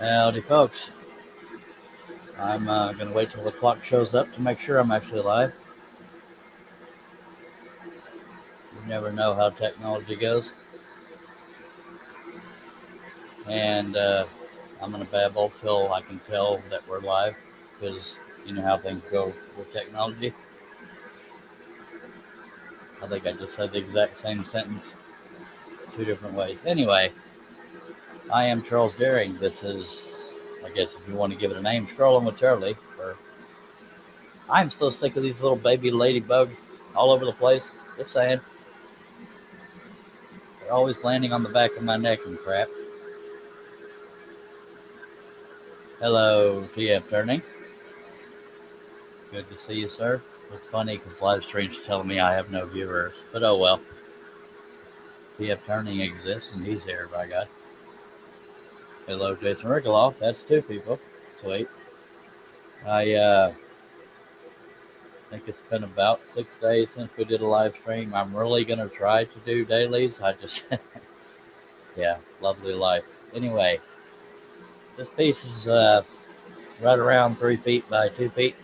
Howdy, folks. I'm going to wait till the clock shows up to make sure I'm actually live. You never know how technology goes. And I'm going to babble till I can tell that we're live because you know how things go with technology. I think I just said the exact same sentence two different ways. Anyway, I am Charles Daring. This is, I guess if you want to give it a name, Strolling with Charlie. Or I'm so sick of these little baby ladybugs all over the place. Just saying. They're always landing on the back of my neck and crap. Hello, TF Turning. Good to see you, sir. It's funny because live stream's telling me I have no viewers, but oh well. TF Turning exists and he's here, by God. Hello, Jason Rigoloff. That's two people. Sweet. I think it's been about 6 days since we did a live stream. I'm really going to try to do dailies. Yeah, lovely life. Anyway, this piece is right around 3 feet by 2 feet.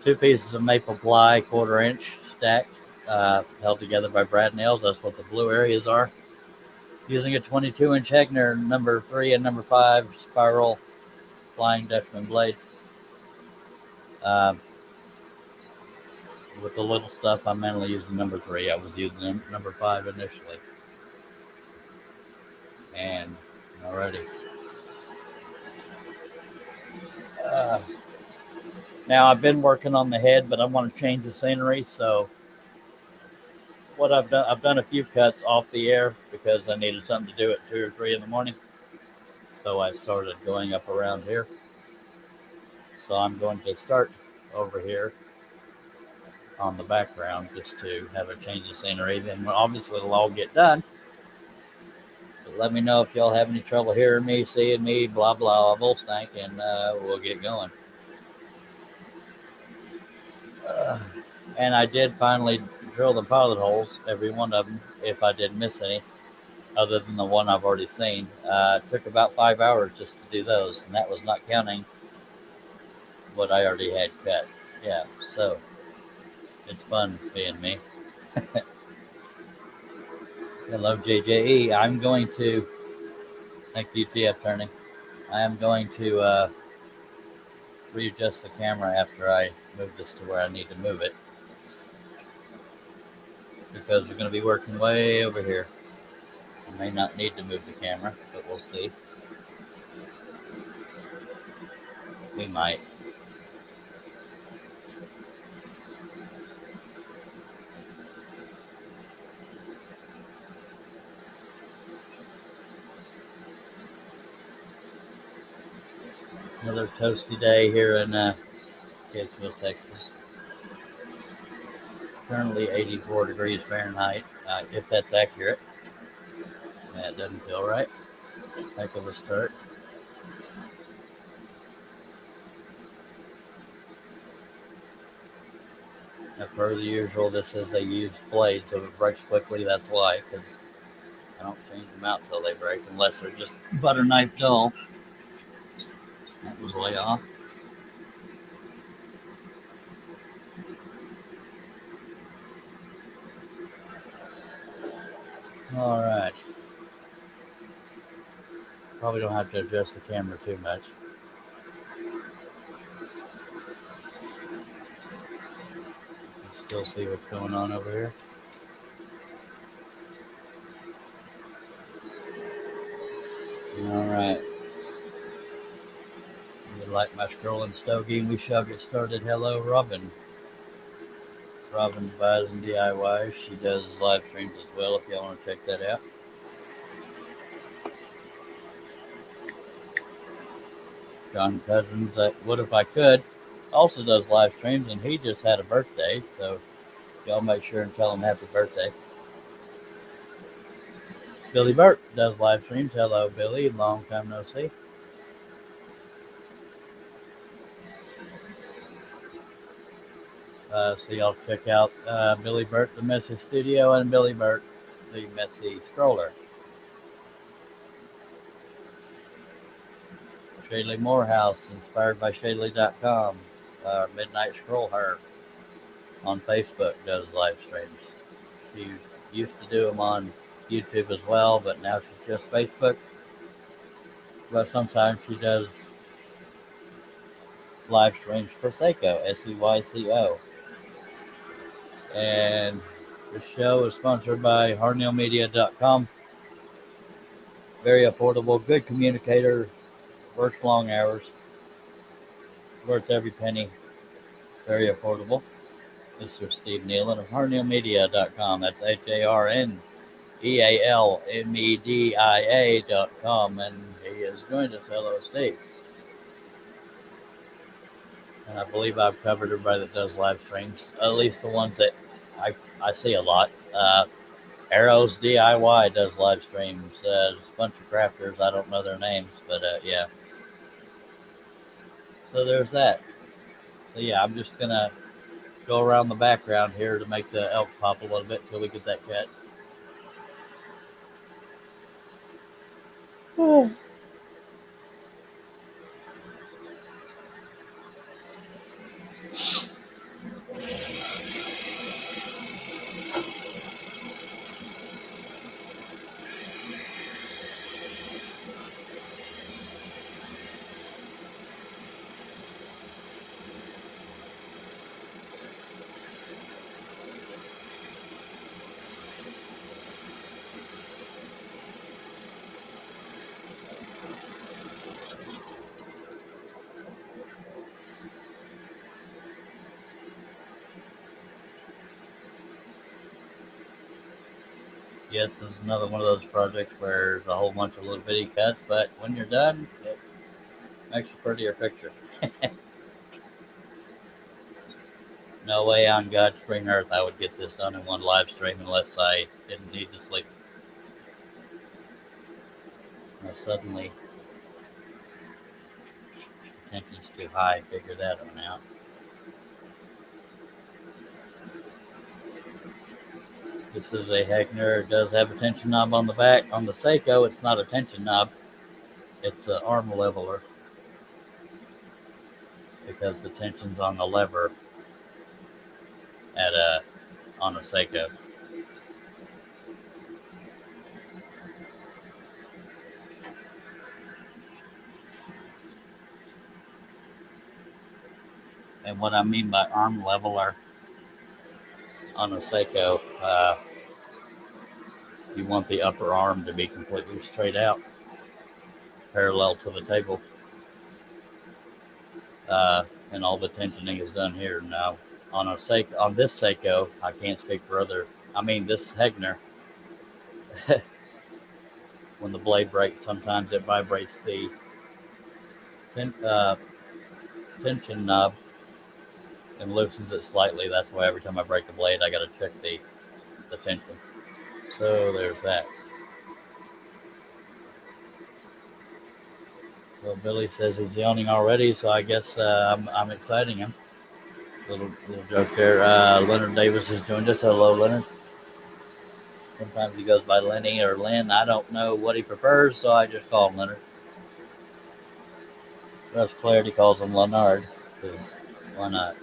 Two pieces of maple ply, 1/4 inch stacked, held together by brad nails. That's what the blue areas are. Using a 22-inch Hegner number 3 and number 5 spiral flying Dutchman blade. With the little stuff, I'm mainly using number 3. I was using number 5 initially. And already. Now I've been working on the head, but I want to change the scenery. So what I've done a few cuts off the air because I needed something to do at 2 or 3 in the morning. So I started going up around here. So I'm going to start over here on the background just to have a change of scenery. Then obviously it'll all get done. But let me know if y'all have any trouble hearing me, seeing me, blah, blah, Volstank, and we'll get going. And I did finally drill the pilot holes, every one of them, if I didn't miss any, other than the one I've already seen. It took about 5 hours just to do those, and that was not counting what I already had cut. Yeah, so it's fun being me. Hello, JJE. I'm going to, thank you, TF Turning. I am going to readjust the camera after I move this to where I need to move it because we're going to be working way over here. I may not need to move the camera, but we'll see. We might. Another toasty day here in Catesville, Texas. Currently 84 degrees Fahrenheit, if that's accurate. That doesn't feel right. Heck of a start. As per the usual, this is a used blade, so if it breaks quickly, that's why, because I don't change them out till they break, unless they're just butter knife dull. That was way off. All right. Probably don't have to adjust the camera too much. Still see what's going on over here. All right. You like my scrolling stogie? We shall get started. Hello, Robin. Robin Buys and DIY. She does live streams as well if y'all want to check that out. John Cousins, What If I Could, also does live streams, and he just had a birthday, so y'all make sure and tell him happy birthday. Billy Burt does live streams. Hello, Billy. Long time no see. So y'all check out Billy Burt, the Messy Studio, and Billy Burt, the Messy Stroller. Shaylee Morehouse, inspired by Shaylee.com. Midnight Scroll Her on Facebook does live streams. She used to do them on YouTube as well, but now she's just Facebook. But sometimes she does live streams for Seiko, Seyco. And the show is sponsored by HarnellMedia.com. Very affordable, good communicator, works long hours, worth every penny, very affordable. Mr. Steve Nealon of HarnellMedia.com. That's HarnellMedia.com. And he is going to sell us Steve. And I believe I've covered everybody that does live streams, at least the ones that I see a lot. Arrows DIY does live streams. There's a bunch of crafters. I don't know their names, but yeah. So there's that. So yeah, I'm just going to go around the background here to make the elk pop a little bit until we get that cut. Oh. Yes, this is another one of those projects where there's a whole bunch of little bitty cuts, but when you're done, it makes a prettier picture. No way on God's green earth I would get this done in one live stream unless I didn't need to sleep. Now suddenly, tension's too high. Figure that one out. This is a Heckner. It does have a tension knob on the back. On the Seiko, it's not a tension knob. It's an arm leveler because the tension's on the lever on a Seiko. And what I mean by arm leveler on a Seiko, you want the upper arm to be completely straight out, parallel to the table. And all the tensioning is done here now. On this Seiko, I can't speak for other. I mean, this Heckner, when the blade breaks, sometimes it vibrates the tension knob and loosens it slightly. That's why every time I break the blade, I got to check the tension. So there's that. Well, Billy says he's yawning already, so I guess I'm exciting him. Little joke there. Leonard Davis has joined us. Hello, Leonard. Sometimes he goes by Lenny or Lynn. I don't know what he prefers, so I just call him Leonard. Russ Clarity calls him Leonard, because why not?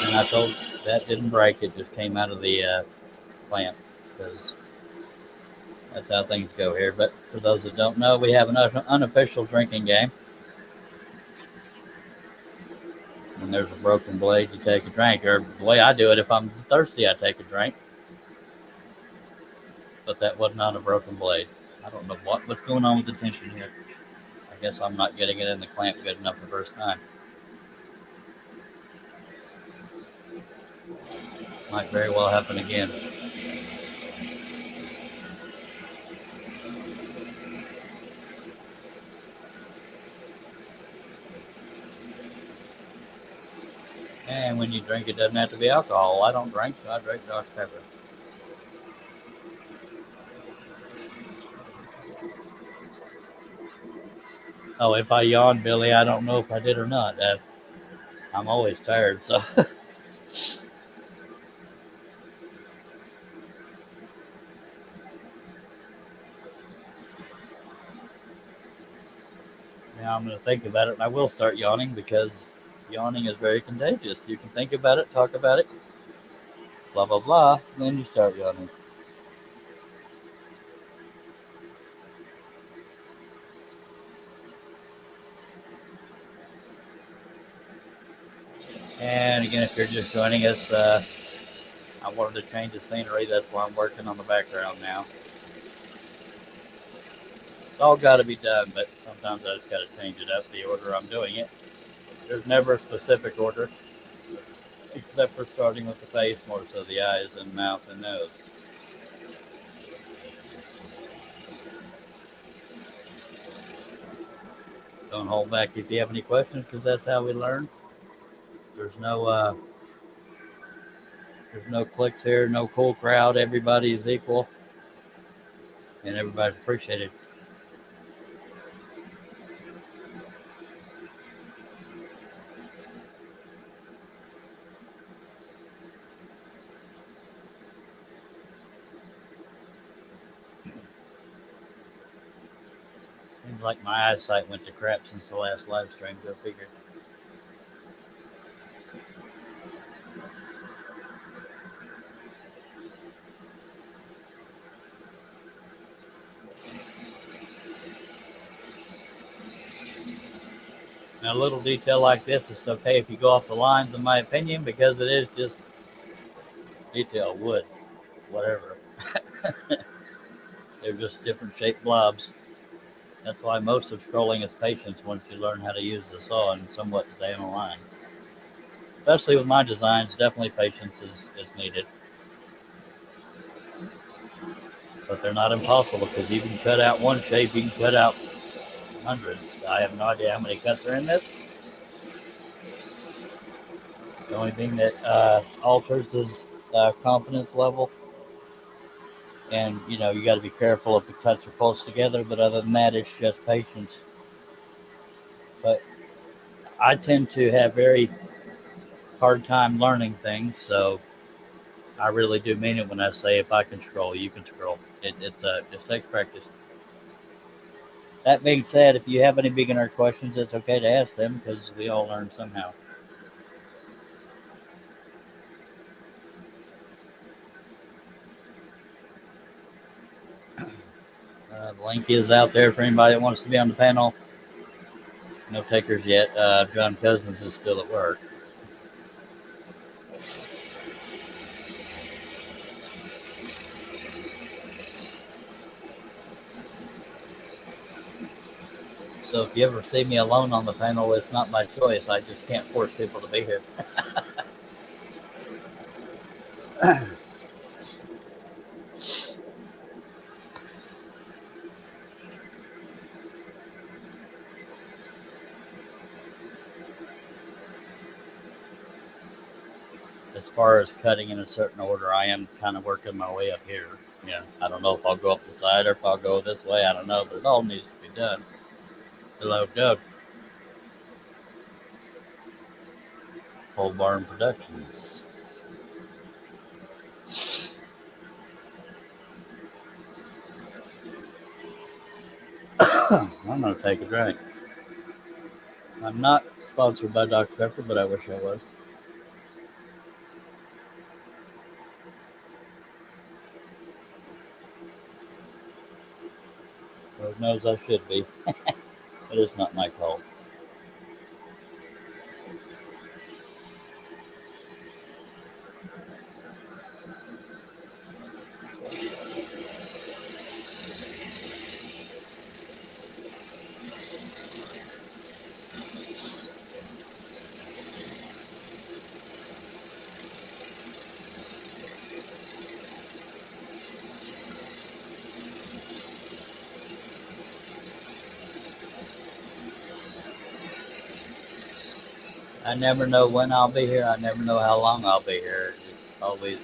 And I told that didn't break. It just came out of the plant, because that's how things go here. But for those that don't know, we have an unofficial drinking game. When there's a broken blade, you take a drink. Or the way I do it, if I'm thirsty, I take a drink. But that was not a broken blade. I don't know what's going on with the tension here. I guess I'm not getting it in the clamp good enough the first time. Might very well happen again. And when you drink, it doesn't have to be alcohol. I don't drink, so I drink Dr. Pepper. Oh, if I yawned, Billy, I don't know if I did or not. I'm always tired, so. Now I'm going to think about it, and I will start yawning because yawning is very contagious. You can think about it, talk about it, blah, blah, blah, and then you start yawning. And again, if you're just joining us, I wanted to change the scenery. That's why I'm working on the background now. It's all got to be done, but sometimes I just got to change it up the order I'm doing it. There's never a specific order, except for starting with the face, more so the eyes and mouth and nose. Don't hold back if you have any questions, because that's how we learn. There's no clicks here, no cool crowd. Everybody is equal, and everybody's appreciated. Seems like my eyesight went to crap since the last live stream. Go figure. Now, a little detail like this is okay if you go off the lines, in my opinion, because it is just detail, woods, whatever. They're just different shaped blobs. That's why most of scrolling is patience once you learn how to use the saw and somewhat stay on the line. Especially with my designs, definitely patience is needed. But they're not impossible, because you can cut out one shape, you can cut out hundreds. I have no idea how many cuts are in this. The only thing that alters is confidence level. And, you know, you got to be careful if the cuts are close together. But other than that, it's just patience. But I tend to have very hard time learning things. So I really do mean it when I say if I can scroll, you can scroll. It's just takes practice. That being said, if you have any beginner questions, it's okay to ask them, because we all learn somehow. The link is out there for anybody that wants to be on the panel. No takers yet. John Cousins is still at work. So if you ever see me alone on the panel, it's not my choice. I just can't force people to be here. As far as cutting in a certain order, I am kind of working my way up here. Yeah, I don't know if I'll go up the side or if I'll go this way. I don't know, but it all needs to be done. Hello, Doug. Pole Barn Productions. I'm gonna take a drink. I'm not sponsored by Dr. Pepper, but I wish I was. Lord knows I should be, but it's not my call. I never know when I'll be here. I never know how long I'll be here. It's always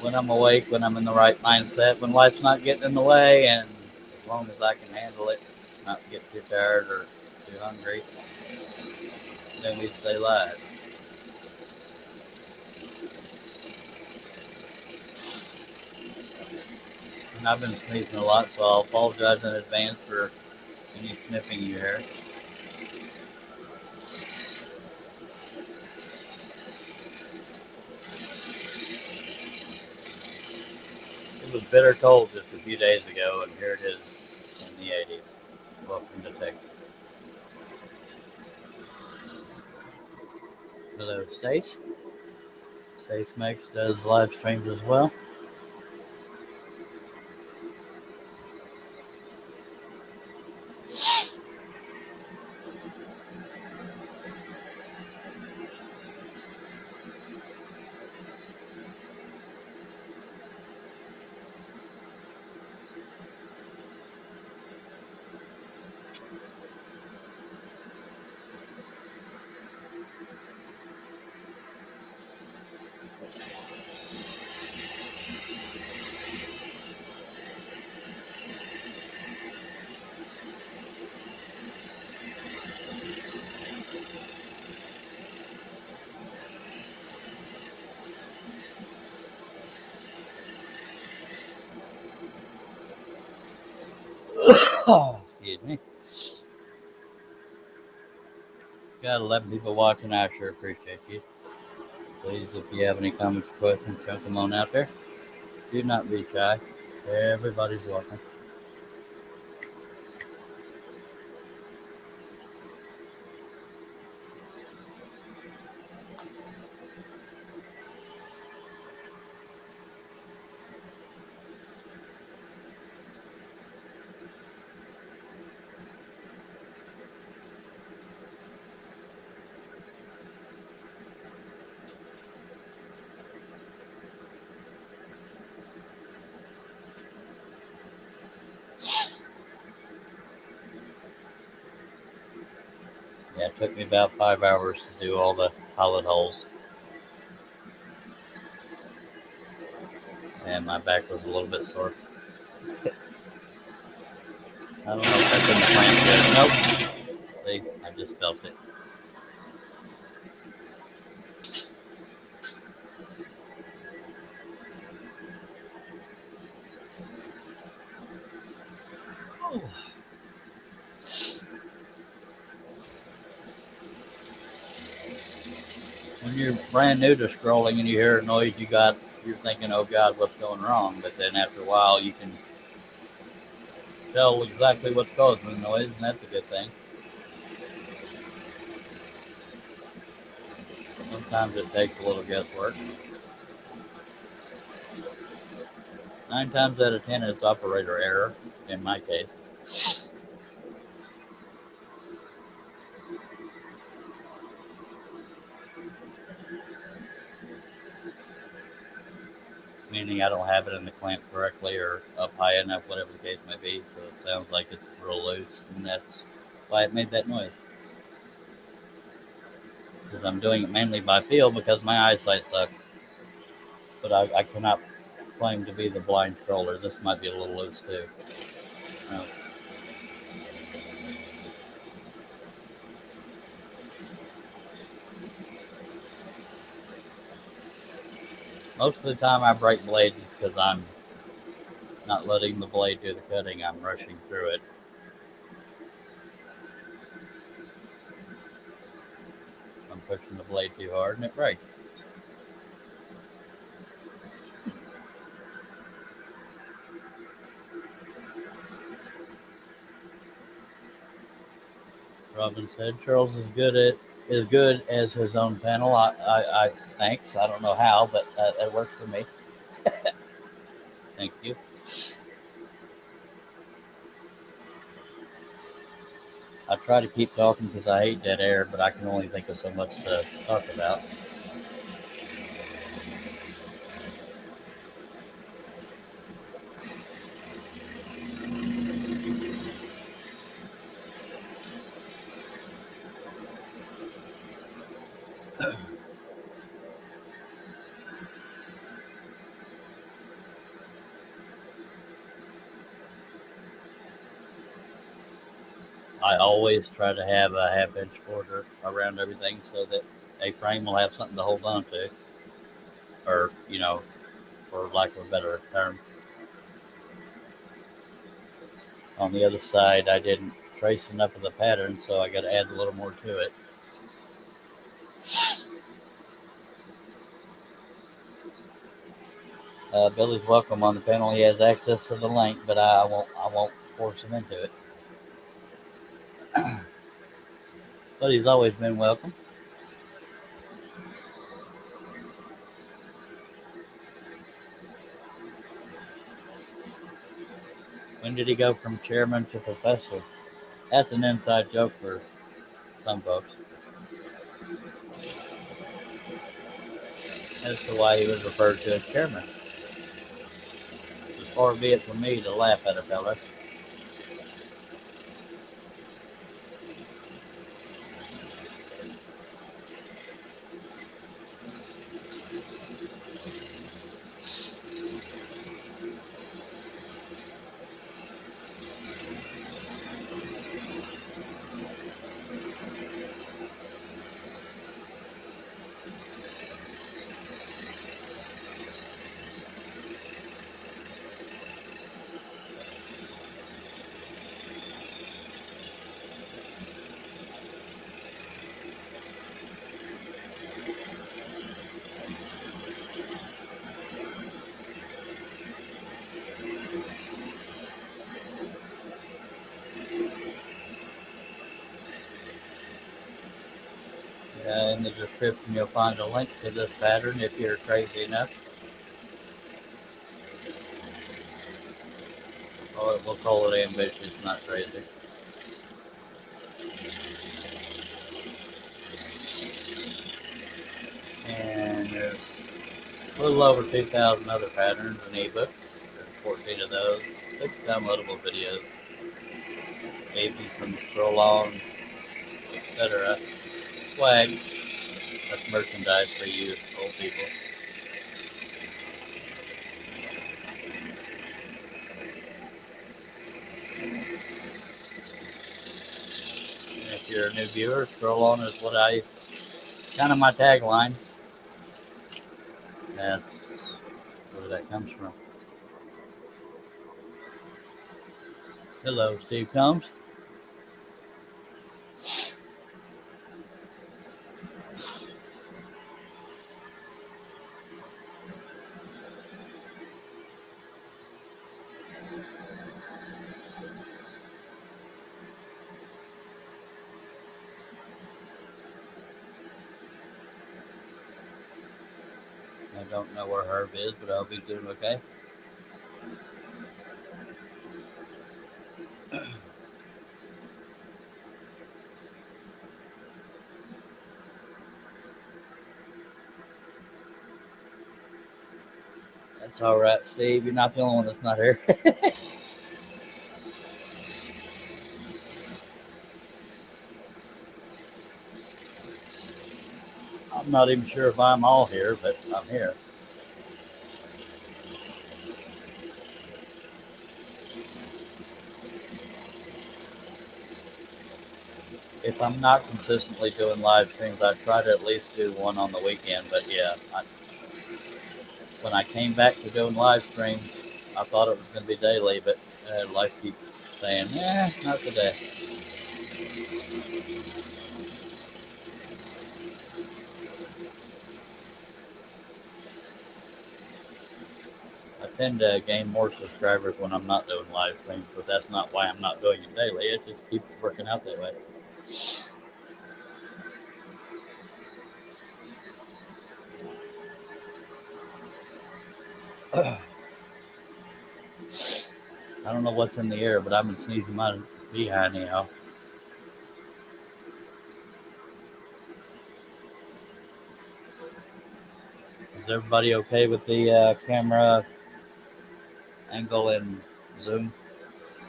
when I'm awake, when I'm in the right mindset, when life's not getting in the way, and as long as I can handle it, not get too tired or too hungry, then we stay live. And I've been sneezing a lot, so I'll apologize in advance for Any sniffing you hear? It was bitter cold just a few days ago, and here it is in the 80s. Welcome to Texas. Hello, Stace. Stace Makes does live streams as well. Excuse me. Got 11 people watching. I sure appreciate you. Please, if you have any comments or questions, chunk them on out there. Do not be shy. Everybody's welcome. Yeah, it took me about 5 hours to do all the pilot holes, and my back was a little bit sore. I don't know if that's in the plant good. Nope. See, I just felt it. When you're brand new to scrolling and you hear a noise you're thinking, oh God, what's going wrong? But then after a while, you can tell exactly what's causing the noise, and that's a good thing. Sometimes it takes a little guesswork. 9 times out of 10, it's operator error, in my case. Meaning I don't have it in the clamp correctly or up high enough, whatever the case may be. So it sounds like it's real loose, and that's why it made that noise. Because I'm doing it mainly by feel because my eyesight sucks. But I cannot claim to be the blind stroller. This might be a little loose too. Uh, Most of the time I break blades because I'm not letting the blade do the cutting. I'm rushing through it. I'm pushing the blade too hard and it breaks. Robin said Charles is good as his own panel. I thanks. I don't know how, but that works for me. Thank you. I try to keep talking because I hate dead air, but I can only think of so much to talk about. I always try to have a half-inch border around everything so that a frame will have something to hold on to, or for lack of a better term. On the other side, I didn't trace enough of the pattern, so I got to add a little more to it. Billy's welcome on the panel. He has access to the link, but I won't force him into it. But he's always been welcome. When did he go from chairman to professor? That's an inside joke for some folks as to why he was referred to as chairman. As far be it from me to laugh at a fella. In the description, you'll find a link to this pattern if you're crazy enough. Or we'll call it ambitious, not crazy. And there's a little over 2,000 other patterns and ebooks. There's 14 of those, 6 downloadable videos, maybe some scroll-on, etc. Swag. That's merchandise for you old people. And if you're a new viewer, scroll on is kind of my tagline. That's where that comes from. Hello, Steve Combs. I don't know where Herb is, but I'll be doing okay. That's all right, Steve. You're not the only one that's not here. I'm not even sure if I'm all here, but I'm here. If I'm not consistently doing live streams, I try to at least do one on the weekend. But yeah, when I came back to doing live streams, I thought it was going to be daily, but life keeps saying, not today. I tend to gain more subscribers when I'm not doing live streams, but that's not why I'm not doing it daily. It just keeps working out that way. I don't know what's in the air, but I've been sneezing my behind anyhow. Is everybody okay with the camera angle in Zoom?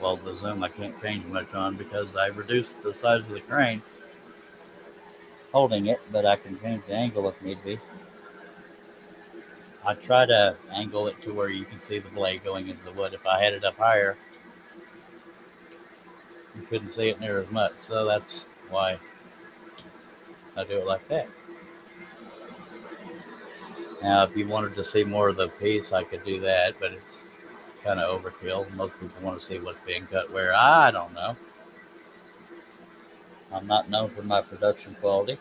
Well, the Zoom I can't change much on because I reduced the size of the crane holding it, but I can change the angle if need be. I try to angle it to where you can see the blade going into the wood. If I had it up higher, you couldn't see it near as much, so that's why I do it like that. Now, if you wanted to see more of the piece, I could do that, but it's kind of overkill. Most people want to see what's being cut where. I don't know. I'm not known for my production quality.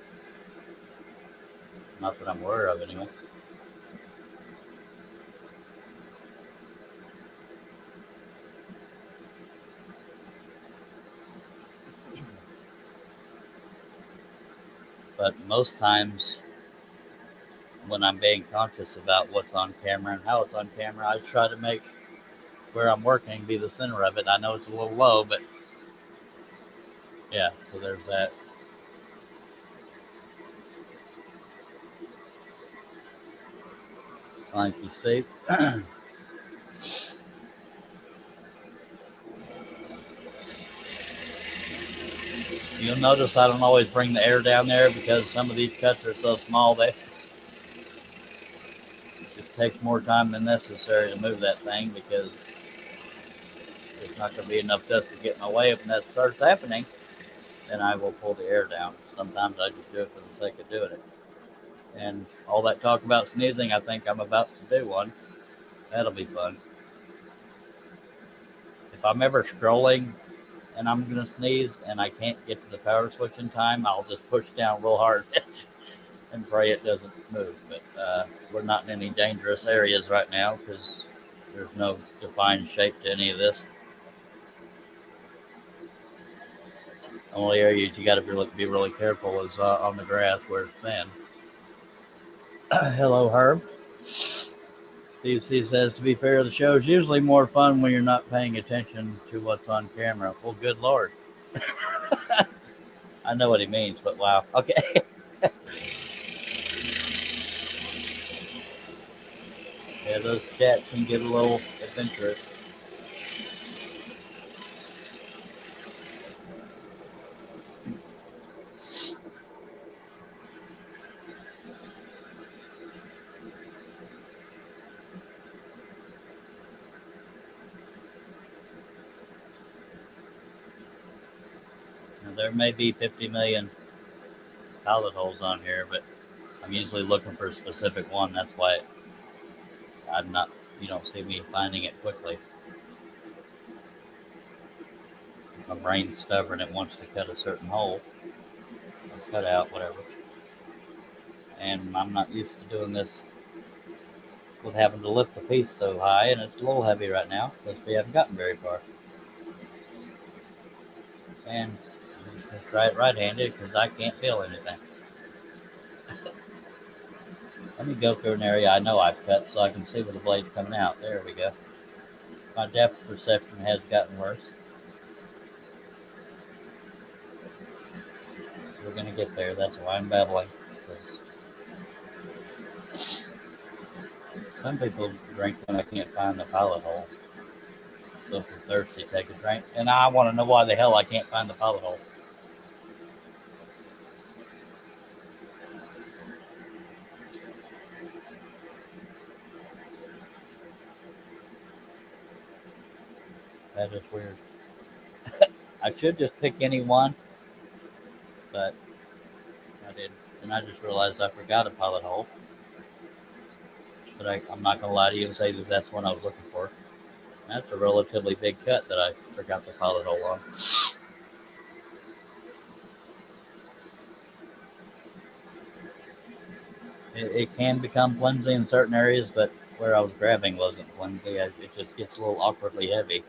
Not that I'm aware of, anyway. But most times, when I'm being conscious about what's on camera and how it's on camera, I try to make where I'm working be the center of it. I know it's a little low, but yeah, so there's that. Thank you, Steve. You'll notice I don't always bring the air down there because some of these cuts are so small that it takes more time than necessary to move that thing because there's not going to be enough dust to get in my way. If that starts happening, then I will pull the air down. Sometimes I just do it for the sake of doing it. And all that talk about sneezing, I think I'm about to do one. That'll be fun. If I'm ever scrolling and I'm going to sneeze and I can't get to the power switch in time, I'll just push down real hard and pray it doesn't move. But we're not in any dangerous areas right now because there's no defined shape to any of this. The only areas you got to be really careful is on the grass where it's thin. Hello, Herb. Steve C says, to be fair, the show is usually more fun when you're not paying attention to what's on camera. Well, good Lord. I know what he means, but wow. Okay. Yeah, those chats can get a little adventurous. Now, there may be 50 million pilot holes on here, but I'm usually looking for a specific one. That's why I'm not, you don't see me finding it quickly. My brain's stubborn. It wants to cut a certain hole or cut out, whatever. And I'm not used to doing this with having to lift the piece so high, and it's a little heavy right now because we haven't gotten very far. And let's try it right-handed because I can't feel anything. Let me go through an area I know I've cut so I can see where the blade's coming out. There we go. My depth perception has gotten worse. We're going to get there. That's why I'm babbling. Some people drink when I can't find the pilot hole. So if you're thirsty, take a drink. And I want to know why the hell I can't find the pilot hole. That is weird. I should just pick any one, but I didn't. And I just realized I forgot a pilot hole. But I'm not going to lie to you and say that that's what I was looking for. That's a relatively big cut that I forgot the pilot hole on. It can become flimsy in certain areas, but where I was grabbing wasn't flimsy. It just gets a little awkwardly heavy.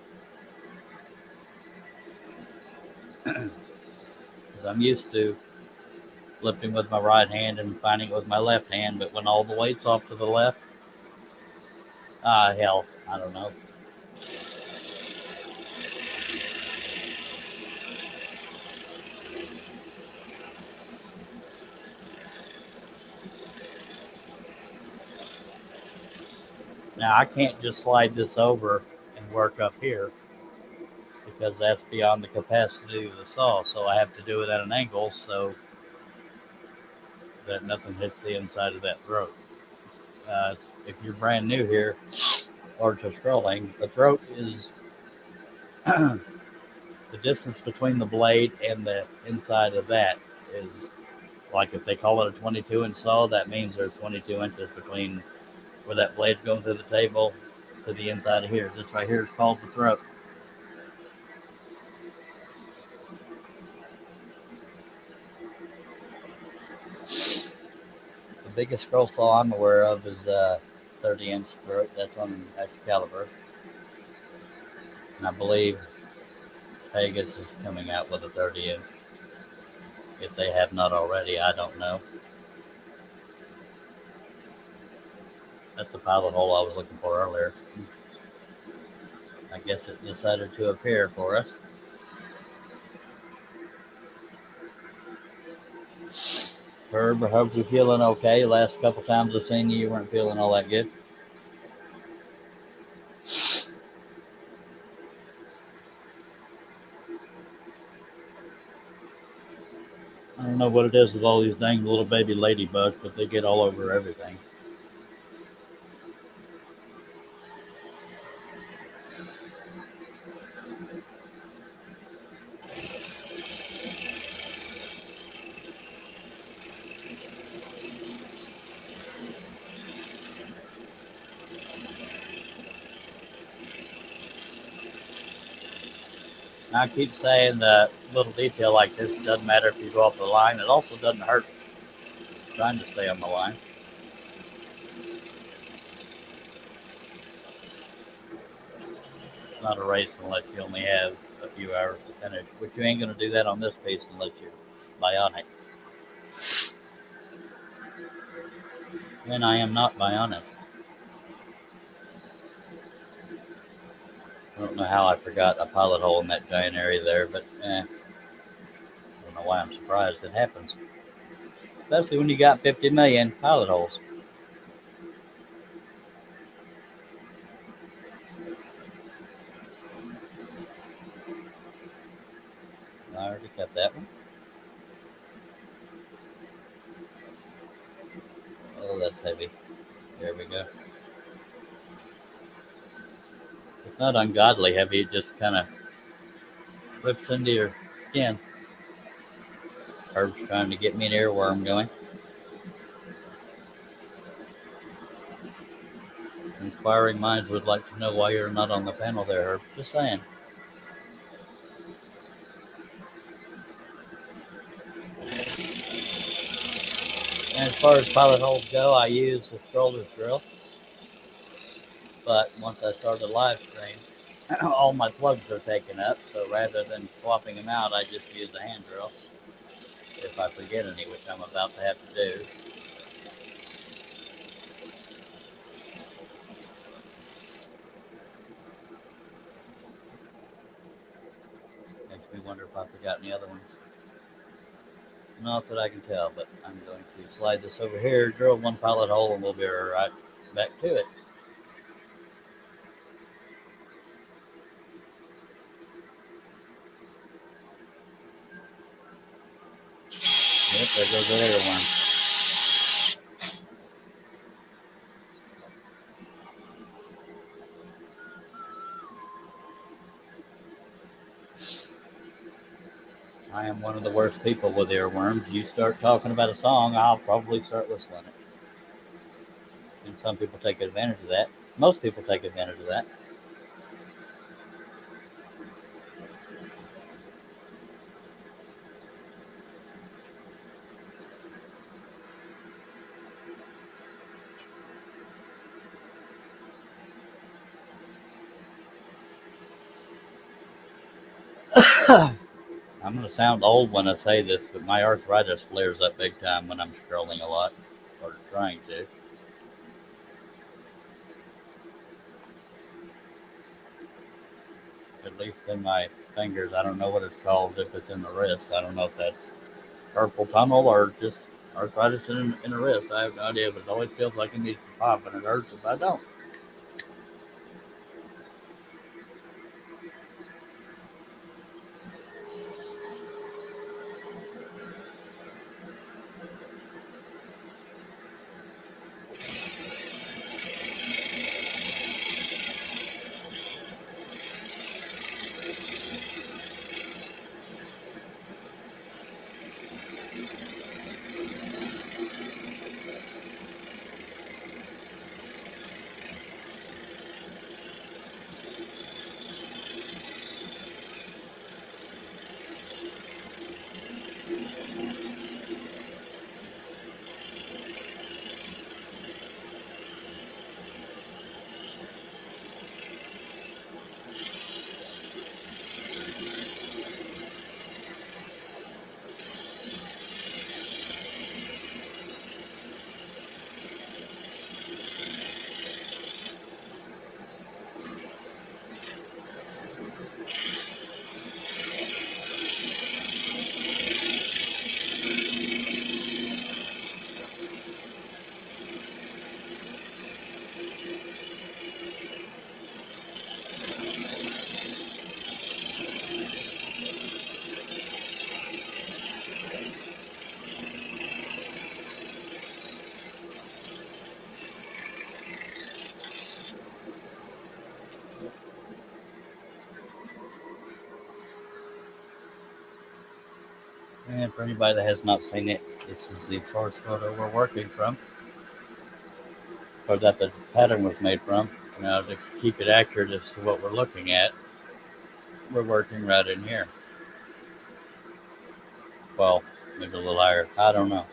Because I'm used to lifting with my right hand and finding it with my left hand, but when all the weight's off to the left, hell, I don't know. Now, I can't just slide this over and work up here because that's beyond the capacity of the saw, so I have to do it at an angle so that nothing hits the inside of that throat. If you're brand new here or just scrolling, the throat is the distance between the blade and the inside of that is like if they call it a 22-inch saw, that means there's 22 inches between where that blade's going through the table to the inside of here. This right here is called the throat. biggest scroll saw I'm aware of is 30-inch throat. That's on Excalibur. And I believe Pegasus is coming out with a 30-inch. If they have not already, I don't know. That's the pilot hole I was looking for earlier. I guess it decided to appear for us. Herb, I hope you're feeling okay. Last couple times I've seen you, you weren't feeling all that good. I don't know what it is with all these dang little baby ladybugs, but they get all over everything. And I keep saying that little detail like this doesn't matter if you go off the line. It also doesn't hurt trying to stay on the line. It's not a race unless you only have a few hours to finish, which you ain't going to do that on this piece unless you're bionic. And I am not bionic. I don't know how I forgot a pilot hole in that giant area there, but I don't know why I'm surprised it happens. Especially when you got 50 million pilot holes. I already cut that one. Oh, that's heavy. There we go. It's not ungodly heavy, it just kind of rips into your skin. Herb's trying to get me an earworm going. Inquiring minds would like to know why you're not on the panel there, Herb. Just saying. And as far as pilot holes go, I use the Strollers drill. But once I start a live stream, all my plugs are taken up. So rather than swapping them out, I just use a hand drill. If I forget any, which I'm about to have to do. Makes me wonder if I forgot any other ones. Not that I can tell, but I'm going to slide this over here, drill one pilot hole, and we'll be right back to it. Yep, there goes that other one. I am one of the worst people with earworms. You start talking about a song, I'll probably start whistling it. And some people take advantage of that. Most people take advantage of that. I'm going to sound old when I say this, but my arthritis flares up big time when I'm scrolling a lot, or trying to. At least in my fingers. I don't know what it's called if it's in the wrist. I don't know if that's carpal tunnel or just arthritis in the wrist. I have no idea, but it always feels like it needs to pop, and it hurts if I don't. And for anybody that has not seen it, this is the source photo we're working from, or that the pattern was made from. Now, to keep it accurate as to what we're looking at, we're working right in here. Well, maybe a little higher. I don't know.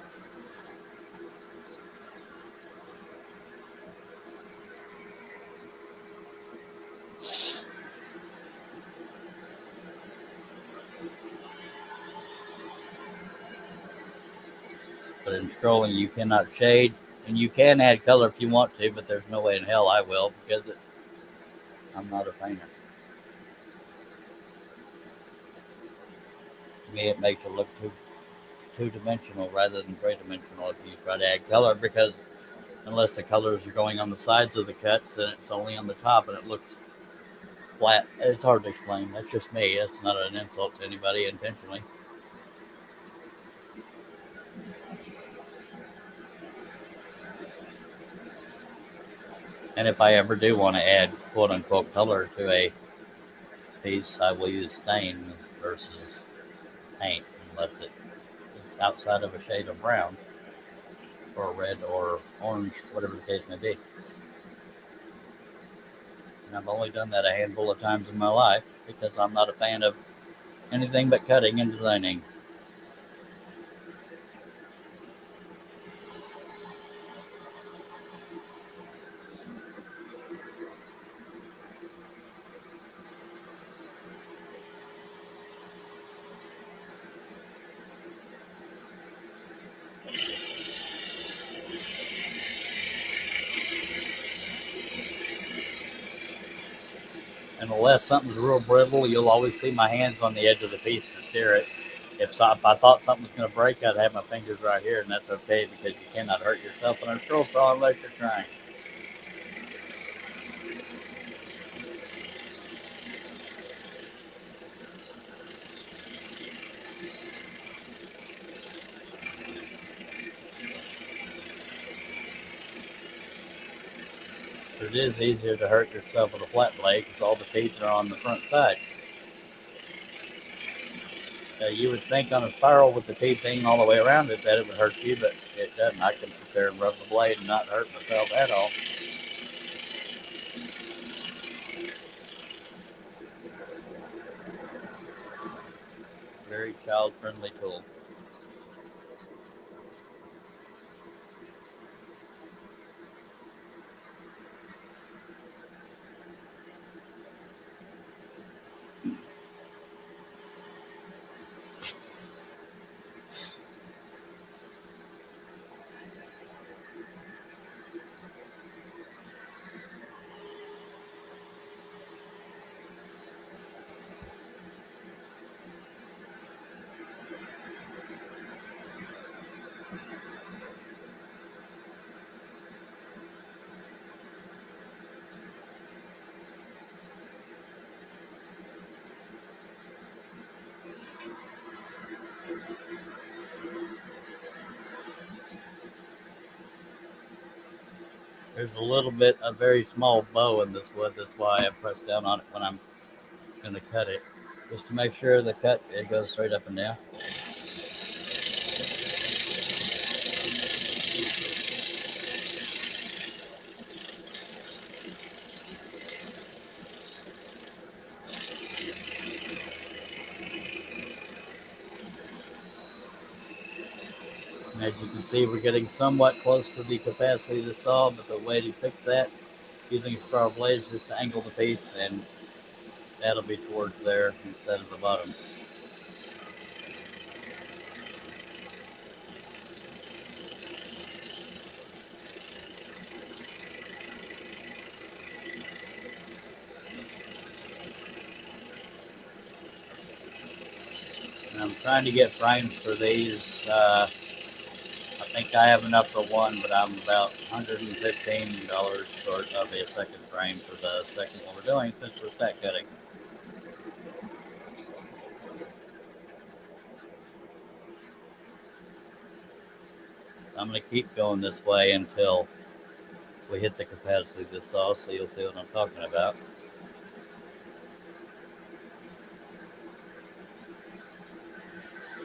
But in scrolling, you cannot shade, and you can add color if you want to, but there's no way in hell I will because I'm not a painter. To me, it makes it look two-dimensional rather than three-dimensional if you try to add color, because unless the colors are going on the sides of the cuts, then it's only on the top and it looks flat. It's hard to explain. That's just me. That's not an insult to anybody intentionally. And if I ever do want to add quote unquote color to a piece, I will use stain versus paint unless it is outside of a shade of brown or red or orange, whatever the case may be. And I've only done that a handful of times in my life because I'm not a fan of anything but cutting and designing. And unless something's real brittle, you'll always see my hands on the edge of the piece to steer it. If I thought something was going to break, I'd have my fingers right here, and that's okay because you cannot hurt yourself on a scroll saw unless you're trying. But it is easier to hurt yourself with a flat blade because all the teeth are on the front side. You would think on a spiral with the teeth being all the way around it that it would hurt you, but it doesn't. I can sit there and rub the blade and not hurt myself at all. Very child-friendly tool. There's a very small bow in this wood. That's why I press down on it when I'm going to cut it, just to make sure the cut it goes straight up and down. And as you can see, we're getting somewhat close to the capacity of the saw, but the way to fix that, using a spiral blade, is just to angle the piece, and that'll be towards there instead of the bottom. And I'm trying to get frames for these. I think I have enough for one, but I'm about $115 short of a second frame for the second one we're doing since we're stack cutting. I'm going to keep going this way until we hit the capacity of this saw, so you'll see what I'm talking about.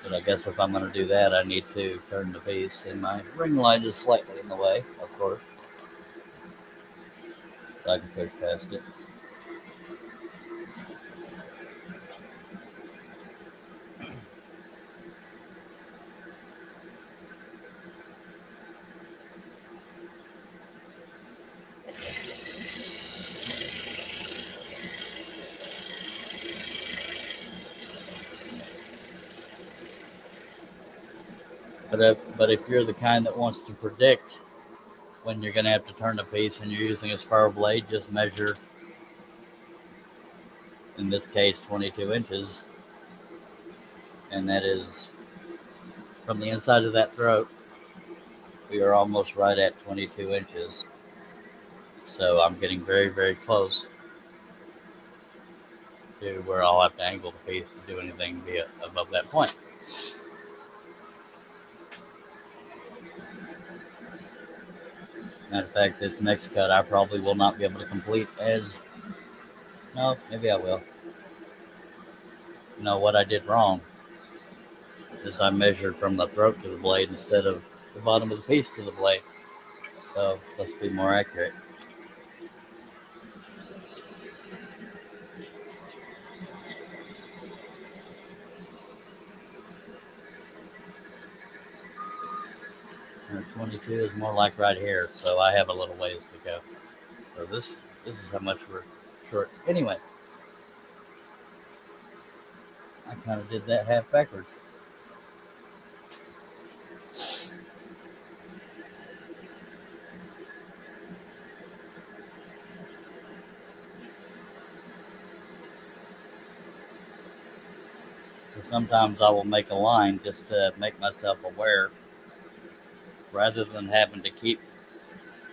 But I guess if I'm going to do that, I need to turn the piece, and my ring light is slightly in the way, of course, so I can push past it. But if you're the kind that wants to predict when you're going to have to turn the piece and you're using a spiral blade, just measure, in this case, 22 inches, and that is from the inside of that throat. We are almost right at 22 inches, so I'm getting very, very close to where I'll have to angle the piece to do anything above that point. Matter of fact, this next cut I probably will not be able to complete as, no, maybe I will. No, what I did wrong is I measured from the throat to the blade instead of the bottom of the piece to the blade. So let's be more accurate. And 22 is more like right here, so I have a little ways to go. So this is how much we're short. Anyway, I kind of did that half backwards. So sometimes I will make a line just to make myself aware, rather than having to keep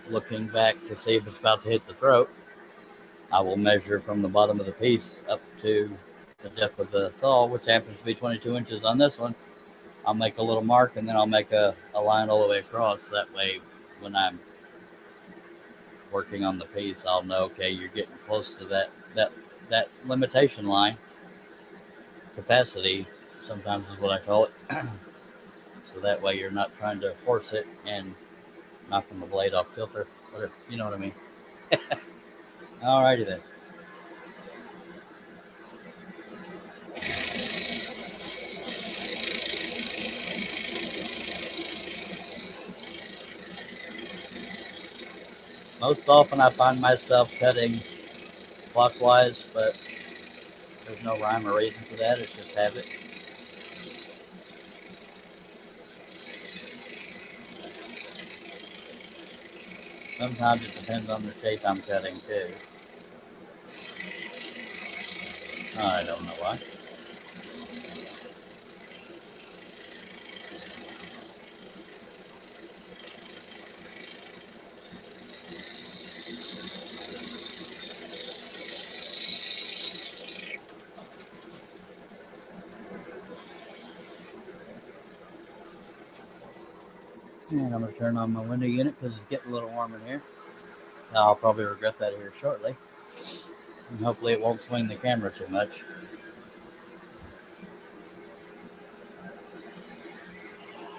looking back to see if it's about to hit the throat. I will measure from the bottom of the piece up to the depth of the saw, which happens to be 22 inches on this one. I'll make a little mark, and then I'll make a line all the way across. That way, when I'm working on the piece, I'll know, okay, you're getting close to that limitation line. Capacity, sometimes is what I call it. So that way you're not trying to force it and knocking the blade off kilter. Whatever, you know what I mean. Alrighty then. Most often I find myself cutting clockwise, but there's no rhyme or reason for that. It's just habit. Sometimes it depends on the shape I'm cutting too. I don't know why. And I'm going to turn on my window unit because it's getting a little warm in here. I'll probably regret that here shortly. And hopefully it won't swing the camera too much.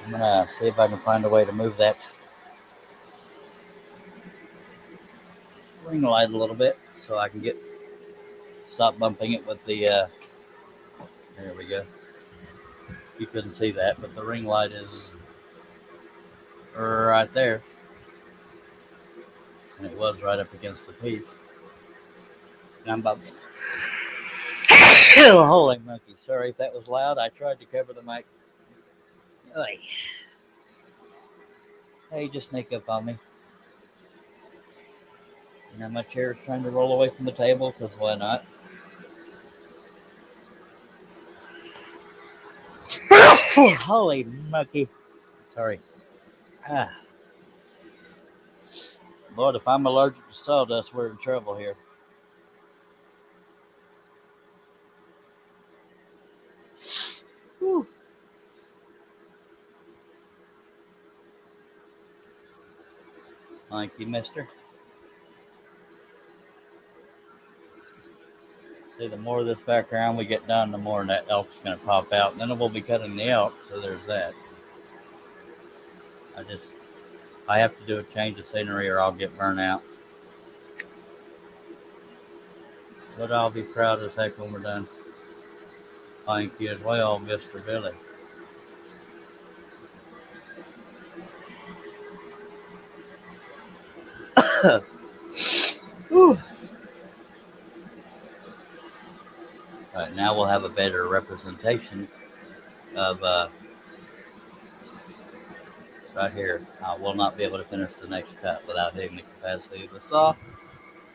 I'm going to see if I can find a way to move that ring light a little bit so I can stop bumping it with the, there we go. You couldn't see that, but the ring light is right there. And it was right up against the piece. And I'm about to... Holy monkey. Sorry if that was loud. I tried to cover the mic. Oy. Hey, just sneak up on me. Now my chair is trying to roll away from the table, because why not? Holy monkey. Sorry. Ah. Lord, if I'm allergic to sawdust, we're in trouble here. Whew. Thank you, mister. See, the more of this background we get done, the more that elk's going to pop out. And then we'll be cutting the elk, so there's that. I have to do a change of scenery or I'll get burnt out. But I'll be proud as heck when we're done. Thank you as well, Mr. Billy. Whew. All right, now we'll have a better representation of right here. I will not be able to finish the next cut without hitting the capacity of the saw,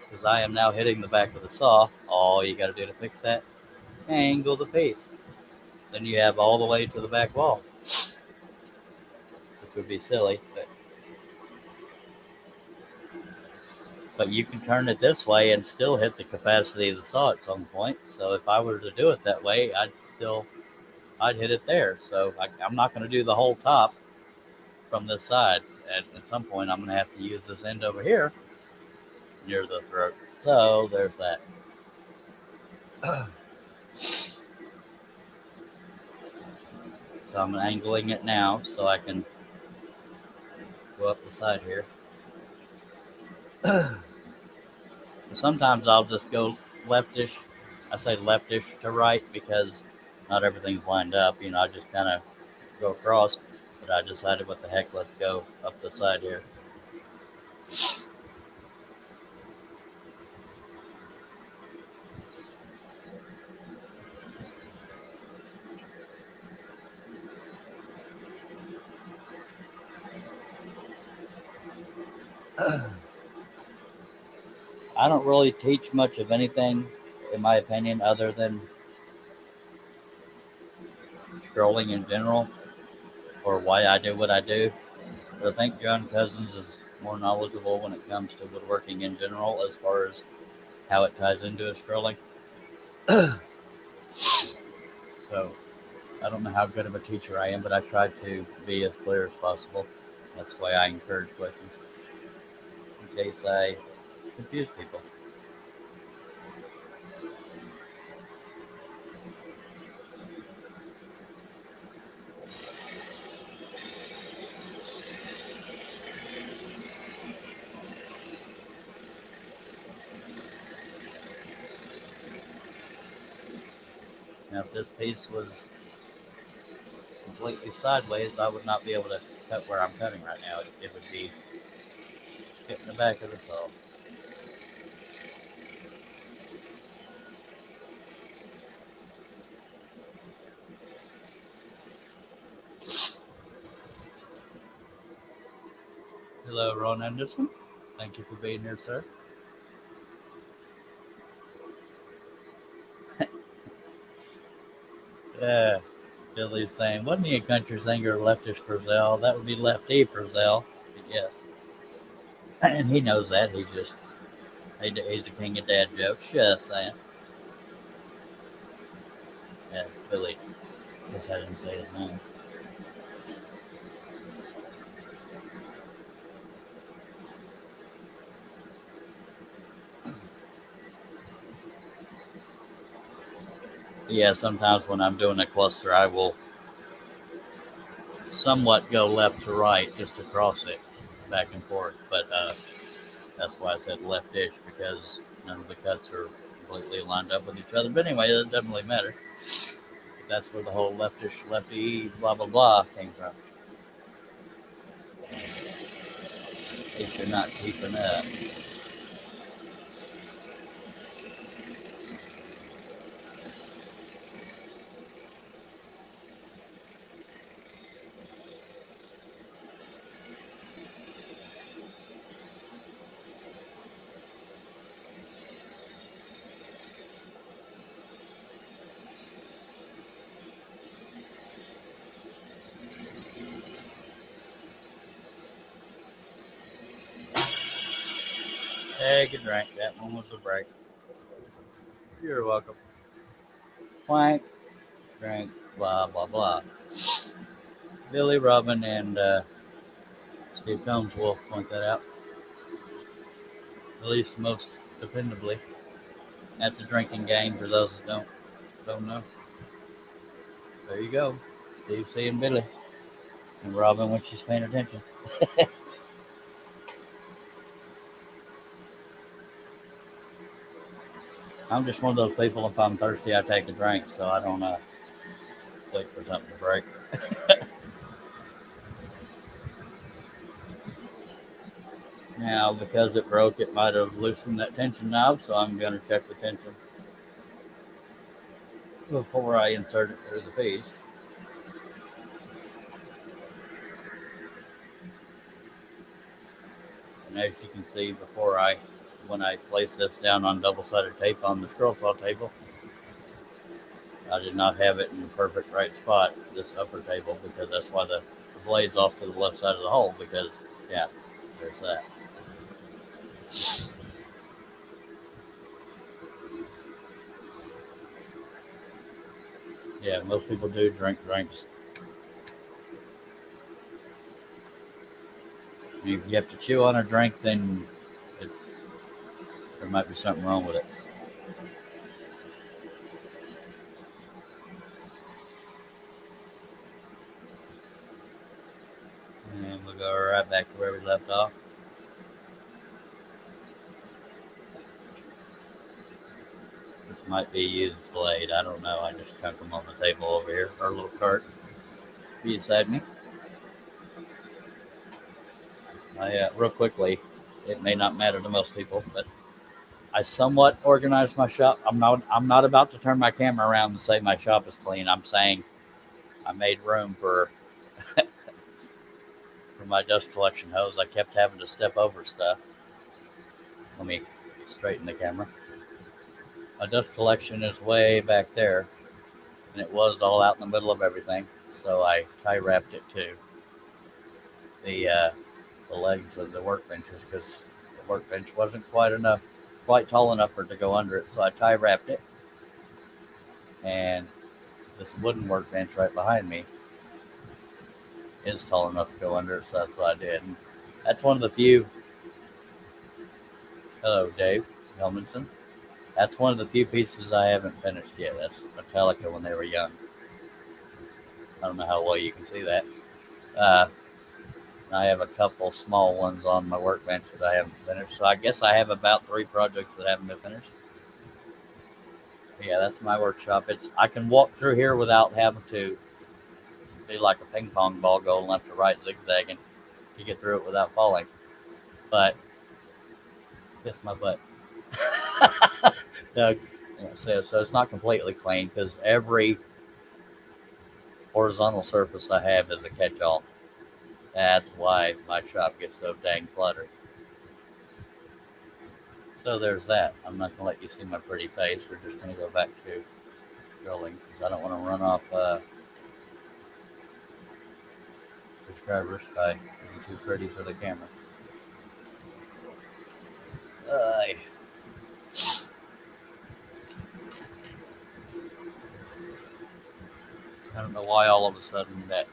because I am now hitting the back of the saw. All you got to do to fix that, angle the piece. Then you have all the way to the back wall, which would be silly, but you can turn it this way and still hit the capacity of the saw at some point. So if I were to do it that way, I'd hit it there. So I'm not going to do the whole top from this side. At some point, I'm going to have to use this end over here near the throat. So there's that. So I'm angling it now so I can go up the side here. Sometimes I'll just go leftish. I say leftish to right because not everything's lined up. I just kind of go across. But I decided, what the heck, let's go up the side here. I don't really teach much of anything, in my opinion, other than scrolling in general or why I do what I do. But I think John Cousins is more knowledgeable when it comes to woodworking in general as far as how it ties into his scrolling. So I don't know how good of a teacher I am, but I try to be as clear as possible. That's why I encourage questions in case I confuse people. Now, if this piece was completely sideways, I would not be able to cut where I'm cutting right now. It would be hitting the back of the saw. Hello, Ron Anderson. Thank you for being here, sir. Yeah, Billy's saying, wasn't he a country singer, leftish Frizzell? That would be lefty Frizzell. Yes. And he knows that. He's the king of dad jokes. Just saying. Yeah, Billy. Guess I didn't say his name. Yeah, sometimes when I'm doing a cluster, I will somewhat go left to right just across it, back and forth. But that's why I said leftish, because none of the cuts are completely lined up with each other. But anyway, it doesn't really matter. That's where the whole leftish, lefty, blah, blah, blah came from. If you're not keeping up. Take a drink. That one was a break. You're welcome. Plank, drink, blah, blah, blah. Billy Robin and Steve Combs will point that out, at least most dependably. at the drinking game. For those that don't know, there you go. Steve, C, and Billy, and Robin when she's paying attention. I'm just one of those people. If I'm thirsty, I take a drink, so I don't wait for something to break. Now, because it broke, it might have loosened that tension knob, so I'm going to check the tension before I insert it through the piece. And as you can see, when I place this down on double-sided tape on the scroll saw table, I did not have it in the perfect right spot, this upper table, because that's why the blade's off to the left side of the hole, because, yeah, there's that. Yeah, most people do drink drinks. If you have to chew on a drink, then there might be something wrong with it. And we'll go right back to where we left off. This might be a used blade. I don't know. I just chunked them on the table over here. Our little cart beside me. Real quickly, it may not matter to most people, but I somewhat organized my shop. I'm not about to turn my camera around and say my shop is clean. I'm saying I made room for my dust collection hose. I kept having to step over stuff. Let me straighten the camera. My dust collection is way back there, and it was all out in the middle of everything. So I tie wrapped it to the legs of the workbenches because the workbench wasn't quite tall enough for it to go under it. So I tie wrapped it, and this wooden workbench right behind me is tall enough to go under it. So that's what I did. And that's one of the few. Hello, Dave Helmanson. That's one of the few pieces I haven't finished yet. That's Metallica when they were young. I don't know how well you can see that. I have a couple small ones on my workbench that I haven't finished. So I guess I have about 3 projects that haven't been finished. But yeah, that's my workshop. I can walk through here without having to be like a ping pong ball going left to right, zigzagging to get through it without falling. But kiss my butt. Doug, so it's not completely clean because every horizontal surface I have is a catch-all. That's why my shop gets so dang cluttered. So there's that. I'm not going to let you see my pretty face. We're just going to go back to drilling because I don't want to run off subscribers by being too pretty for the camera. I don't know why all of a sudden that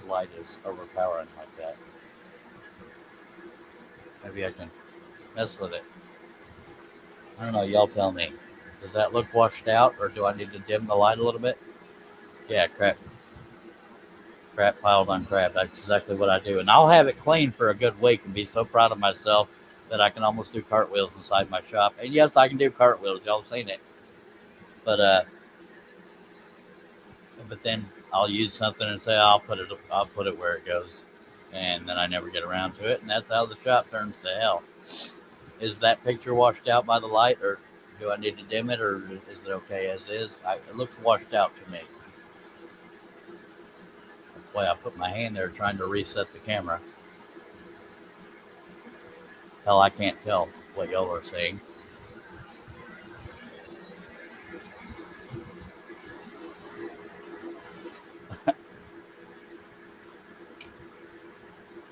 light is overpowering like that. Maybe I can mess with it. I don't know. Y'all tell me. Does that look washed out, or do I need to dim the light a little bit? Yeah, crap piled on crap. That's exactly what I do. And I'll have it clean for a good week and be so proud of myself that I can almost do cartwheels inside my shop. And yes, I can do cartwheels. Y'all have seen it. But then I'll use something and say I'll put it where it goes. And then I never get around to it. And that's how the shop turns to hell. Is that picture washed out by the light, or do I need to dim it, or is it okay as is? It looks washed out to me. That's why I put my hand there trying to reset the camera. Hell, I can't tell what y'all are saying.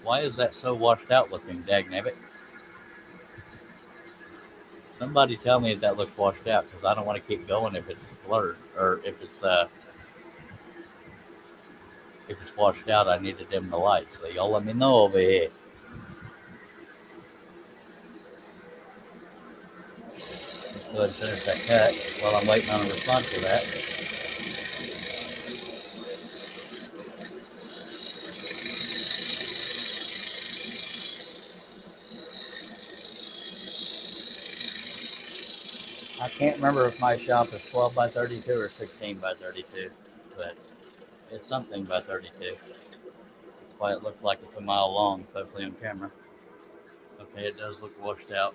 Why is that so washed out looking, dagnabbit? Somebody tell me if that looks washed out, because I don't want to keep going if it's blurred, or if it's washed out, I need to dim the light. So y'all let me know over here. Go ahead and finish that cut while I'm waiting on a response for that. I can't remember if my shop is 12 by 32 or 16 by 32, but it's something by 32. That's why it looks like it's a mile long, especially on camera. Okay, it does look washed out.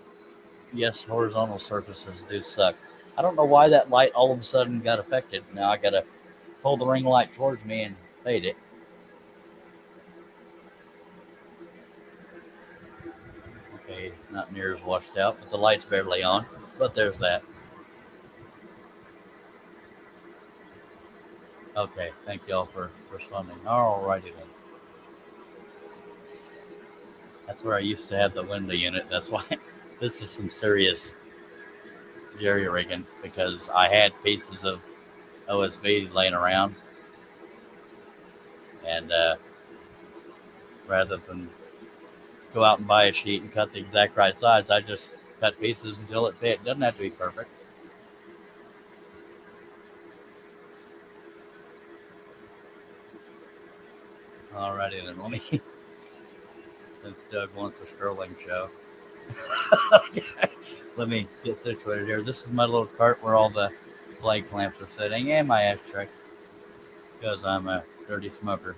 Yes, horizontal surfaces do suck. I don't know why that light all of a sudden got affected. Now I gotta pull the ring light towards me and fade it. Okay, not near as washed out, but the light's barely on. But there's that. Okay, thank y'all for responding. Alrighty then. That's where I used to have the window unit. That's why this is some serious jerry rigging because I had pieces of OSB laying around, and rather than go out and buy a sheet and cut the exact right size, I just cut pieces until it fit. It doesn't have to be perfect. Alrighty then, let me. Since Doug wants a strolling show, okay. Let me get situated here. This is my little cart where all the blade clamps are sitting, and my ashtray because I'm a dirty smoker.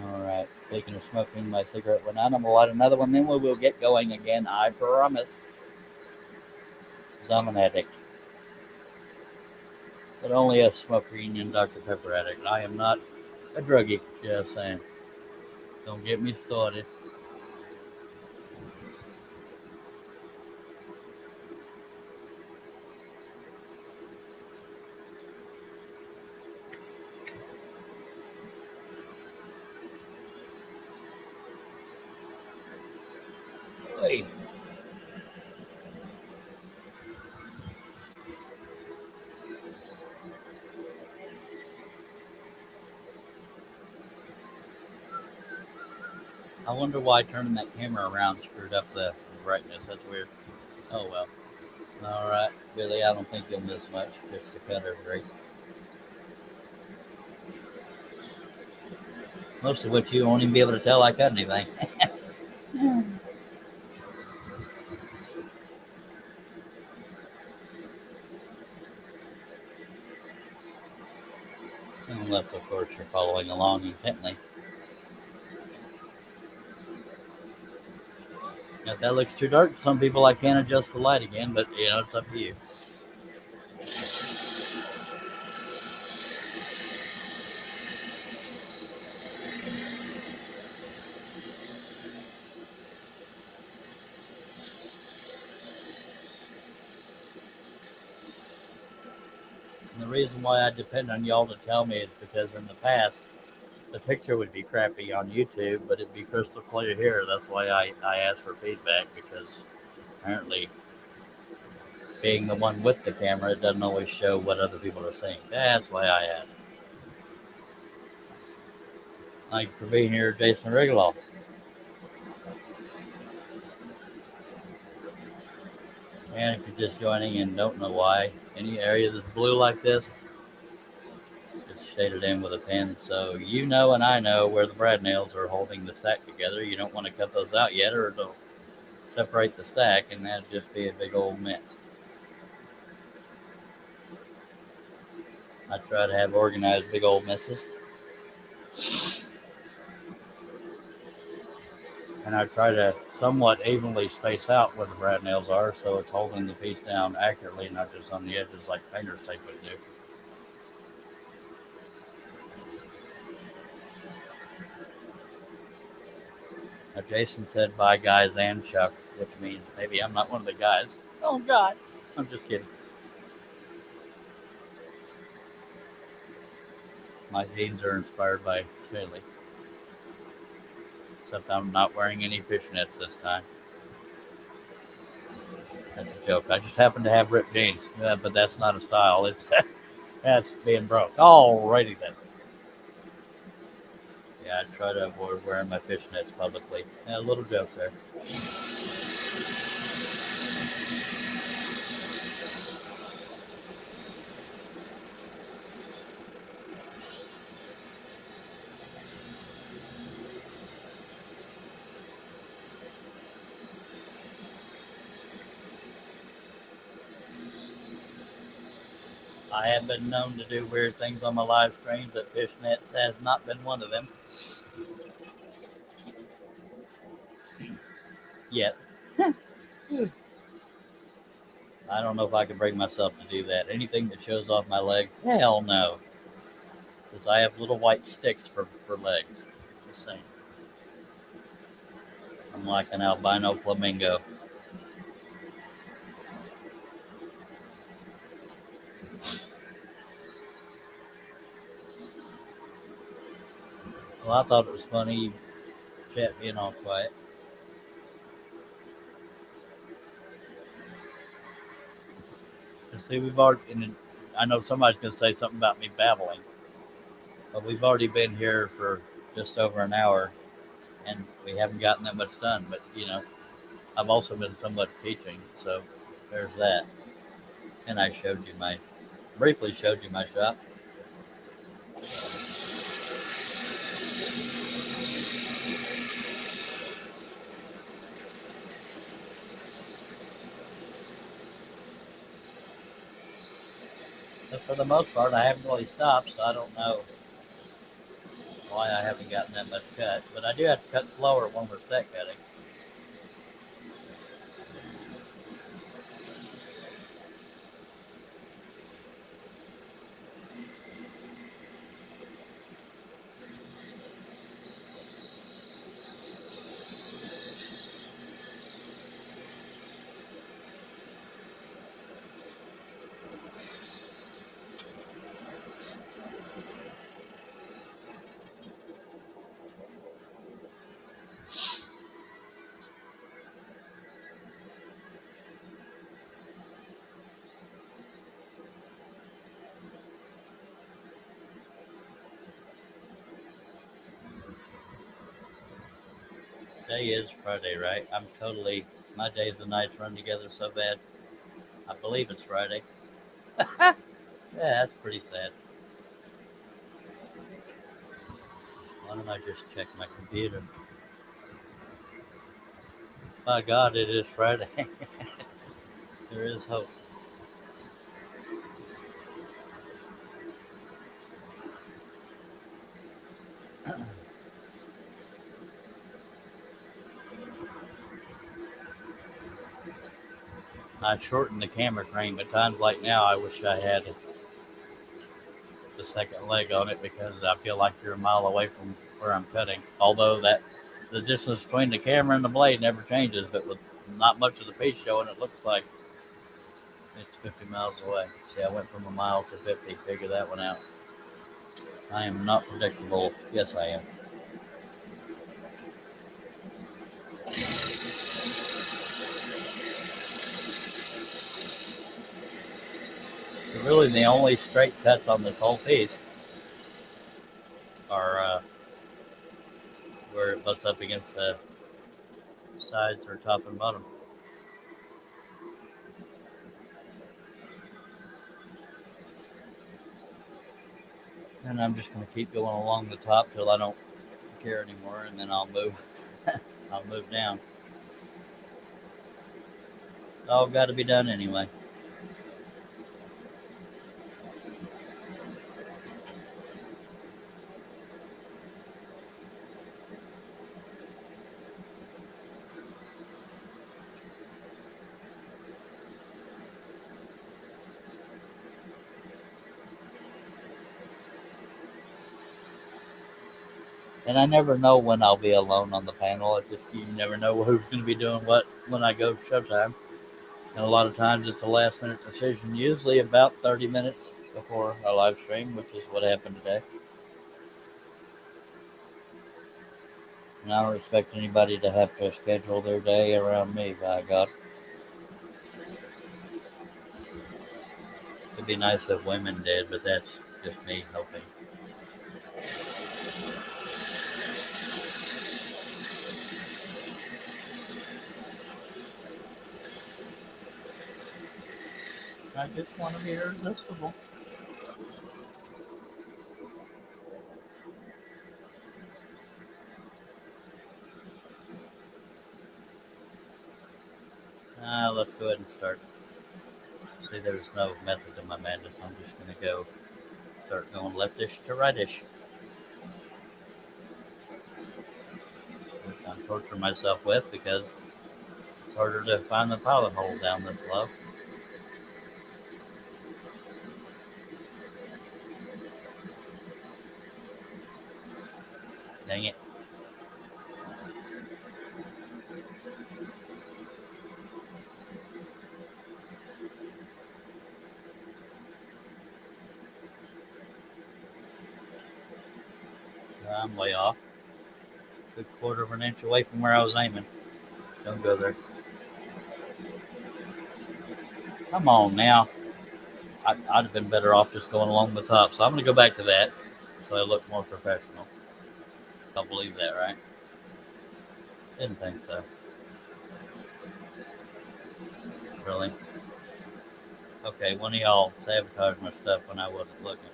All right. Speaking of smoking, my cigarette went out. I'm gonna light another one, then we will get going again. I promise. Because I'm an addict, but only a smoker union Dr. Pepper addict. I am not a druggie. Just saying. Don't get me started. Hey, I wonder why turning that camera around screwed up the brightness. That's weird. Oh well. All right, Billy. I don't think you'll miss much. Just the cut every great. Most of which you won't even be able to tell I cut anything. Unless, of course, you're following along intently. If that looks too dark to some people, I can't adjust the light again, but it's up to you. And the reason why I depend on y'all to tell me is because in the past, the picture would be crappy on YouTube, but it'd be crystal clear here. That's why I ask for feedback because apparently, being the one with the camera, it doesn't always show what other people are seeing. That's why I ask. Thank you for being here, Jason Rigoloff. And if you're just joining and don't know why, any area that's blue like this, it's shaded in with a pen. So you know and I know where the brad nails are holding the stack together. You don't want to cut those out yet or it'll separate the stack and that'd just be a big old mess. I try to have organized big old messes. And I try to somewhat evenly space out where the brad nails are so it's holding the piece down accurately, not just on the edges like painter's tape would do. Now, Jason said bye guys and Chuck, which means maybe I'm not one of the guys. Oh God, I'm just kidding. My jeans are inspired by Bailey, except I'm not wearing any fishnets this time. That's a joke. I just happen to have ripped jeans, but that's not a style. It's that's being broke. Alrighty then. Yeah, I try to avoid wearing my fishnets publicly. Yeah, a little joke there. I have been known to do weird things on my live streams, but fishnets has not been one of them yet. I don't know if I can bring myself to do that. Anything that shows off my legs, hell no. Because I have little white sticks for legs. Just saying. I'm like an albino flamingo. Well, I thought it was funny, chat being all quiet. See, we've already, and I know somebody's going to say something about me babbling, but we've already been here for just over an hour, and we haven't gotten that much done. But I've also been somewhat teaching, so there's that. And I briefly showed you my shop. But for the most part, I haven't really stopped, so I don't know why I haven't gotten that much cut. But I do have to cut slower when we're set cutting. Today is Friday, right? My days and nights run together so bad. I believe it's Friday. Yeah, that's pretty sad. Why don't I just check my computer? By God, it is Friday. There is hope. I shortened the camera frame, but times like now, I wish I had the second leg on it because I feel like you're a mile away from where I'm cutting. Although that the distance between the camera and the blade never changes, but with not much of the piece showing, it looks like it's 50 miles away. See, I went from a mile to 50. Figure that one out. I am not predictable. Yes, I am. But really, the only straight cuts on this whole piece are where it butts up against the sides or top and bottom. And I'm just going to keep going along the top till I don't care anymore, and then I'll move. I'll move down. It's all got to be done anyway. And I never know when I'll be alone on the panel. It's just you never know who's going to be doing what when I go showtime. And a lot of times it's a last minute decision, usually about 30 minutes before a live stream, which is what happened today. And I don't expect anybody to have to schedule their day around me, by God. It'd be nice if women did, but that's just me hoping. I just want to be irresistible. Let's go ahead and start. See, there's no method to my madness. I'm just going to go start going leftish to rightish, which I'm torturing myself with because it's harder to find the pilot hole down this low. Dang it. I'm way off. Good quarter of an inch away from where I was aiming. Don't go there. Come on now. I'd have been better off just going along the top. So I'm going to go back to that so I look more professional. Don't believe that, right? Didn't think so. Really? Okay, one of y'all sabotaged my stuff when I wasn't looking.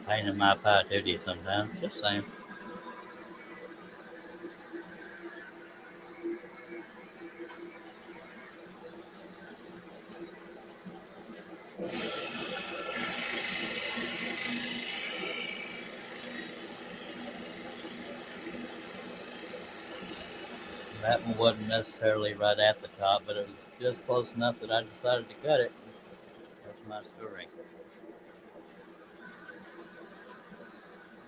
Pain in my patootie sometimes. Just saying. That one wasn't necessarily right at the top, but it was just close enough that I decided to cut it. That's my story.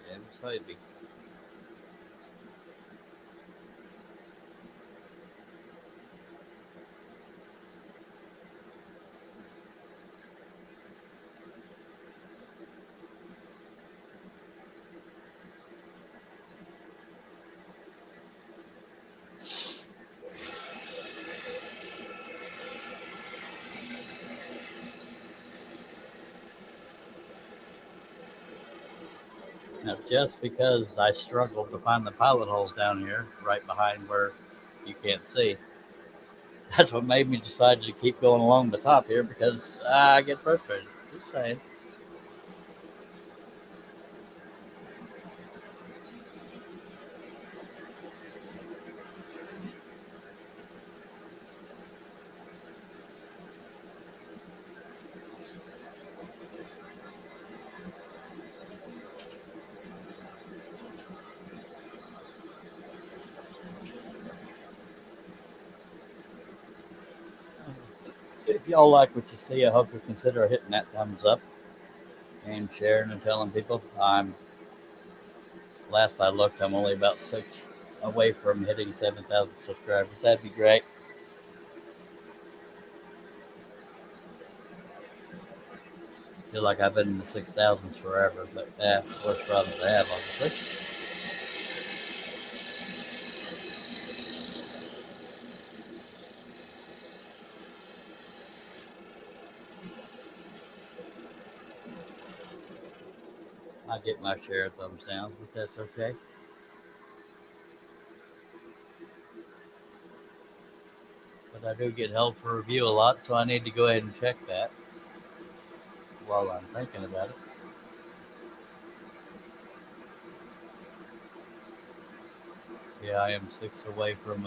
Yeah, it was heavy. Now, just because I struggled to find the pilot holes down here, right behind where you can't see, that's what made me decide to keep going along the top here because I get frustrated. Just saying. If y'all like what you see, I hope you consider hitting that thumbs up and sharing and telling people. Last I looked, I'm only about 6 away from hitting 7,000 subscribers. That'd be great. Feel like I've been in the 6,000s forever, but worst problems to have, obviously. I get my share of thumbs down, but that's okay. But I do get held for review a lot, so I need to go ahead and check that while I'm thinking about it. Yeah, I am 6 away from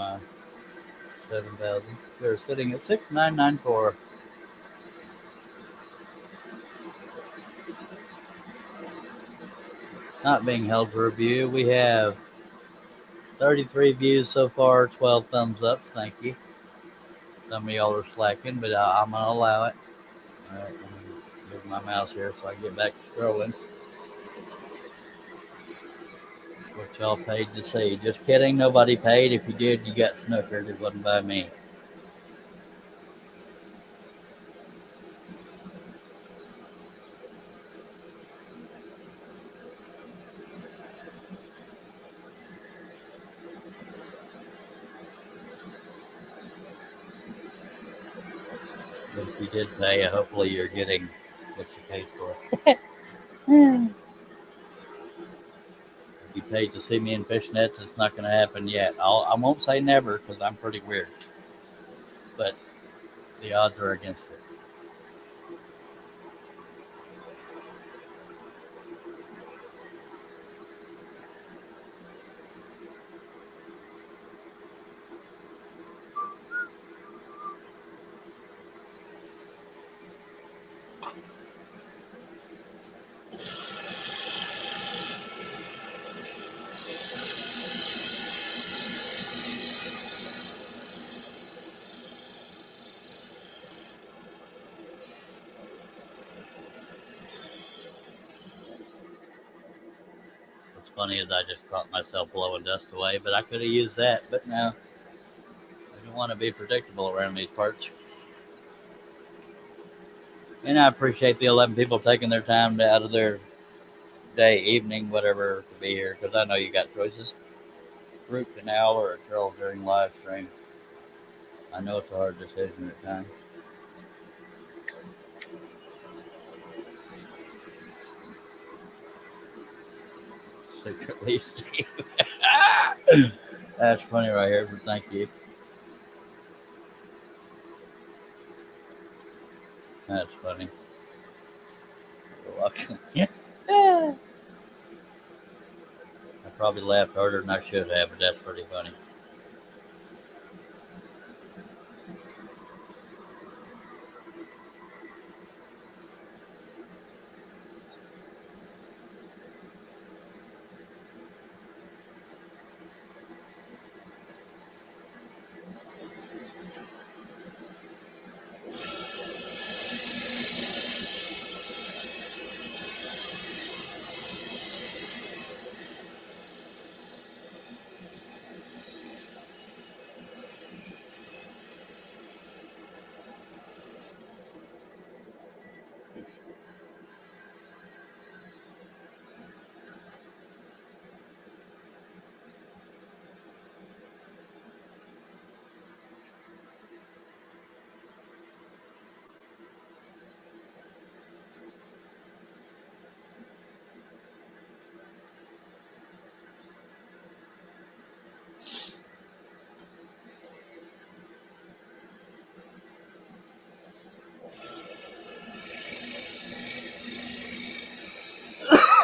7,000. We're sitting at 6,994. Not being held for review. We have 33 views so far, 12 thumbs up. Thank you. Some of y'all are slacking, but I'm going to allow it. All right, let me move my mouse here so I can get back to scrolling. What y'all paid to see. Just kidding. Nobody paid. If you did, you got snookered. It wasn't by me. But if you did pay, hopefully you're getting what you paid for. If You paid to see me in fishnets. It's not going to happen yet. I won't say never because I'm pretty weird, but the odds are against it. What's funny is I just caught myself blowing dust away, but I could have used that. But no, I don't want to be predictable around these parts. And I appreciate the 11 people taking their time out of their day, evening, whatever, to be here because I know you got choices. Root canal or a trail during live stream. I know it's a hard decision at times. Secretly, Steve. That's funny right here, but thank you. That's funny. You're welcome. Yeah. I probably laughed harder than I should have, but that's pretty funny.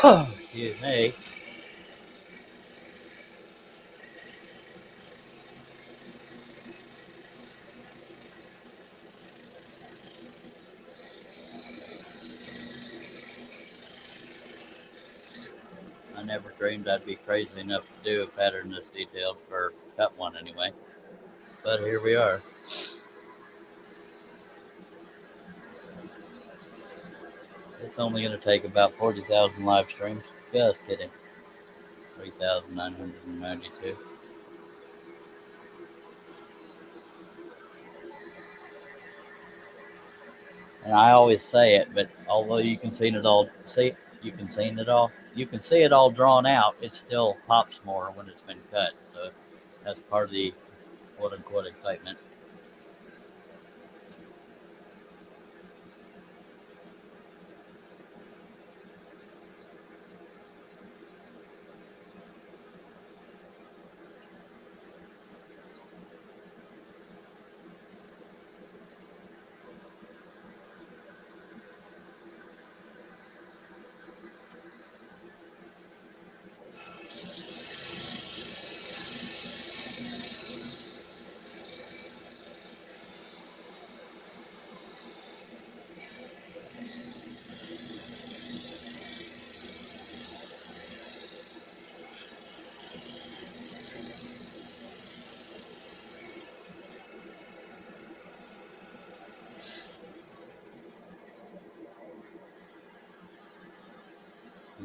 Excuse me. I never dreamed I'd be crazy enough to do a pattern this detailed, or cut one anyway. But here we are. It's only going to take about 40,000 live streams. Just kidding. 3,992. And I always say it, but although you can see it all, you can see it all drawn out. It still pops more when it's been cut. So that's part of the quote unquote excitement.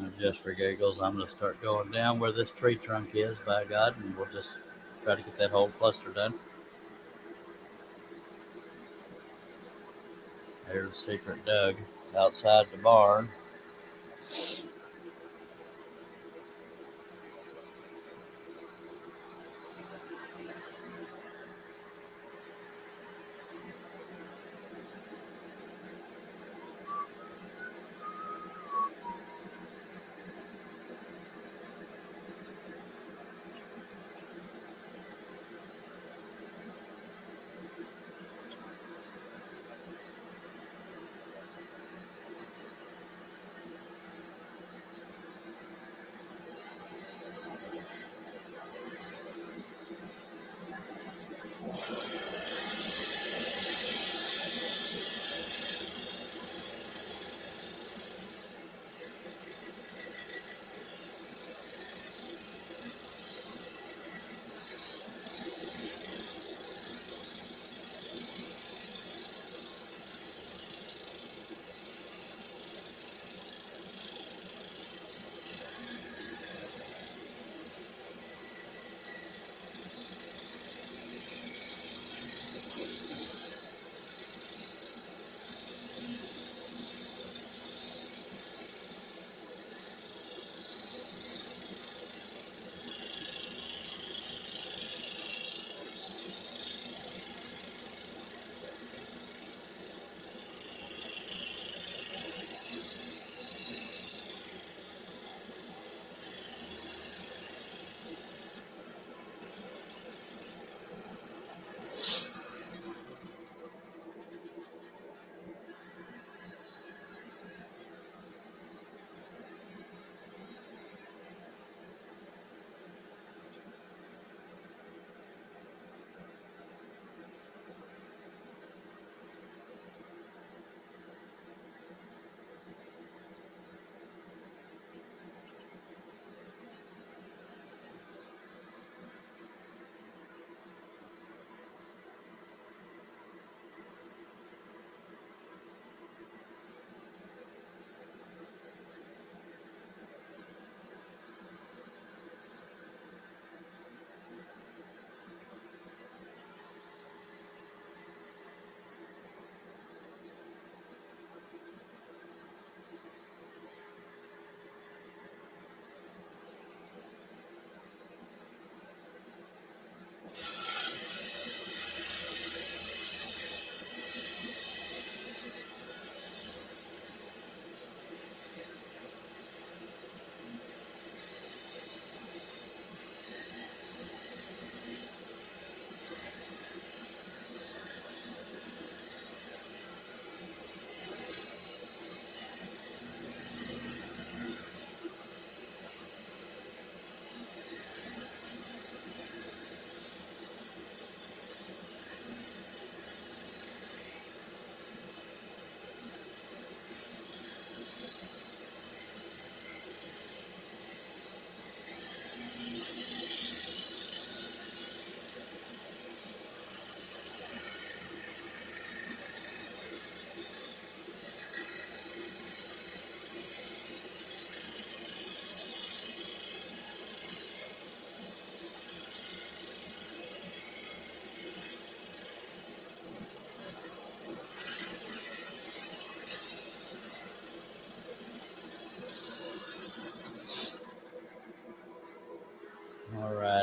And just for giggles, I'm going to start going down where this tree trunk is, by God, and we'll just try to get that whole cluster done. There's Secret Doug outside the barn.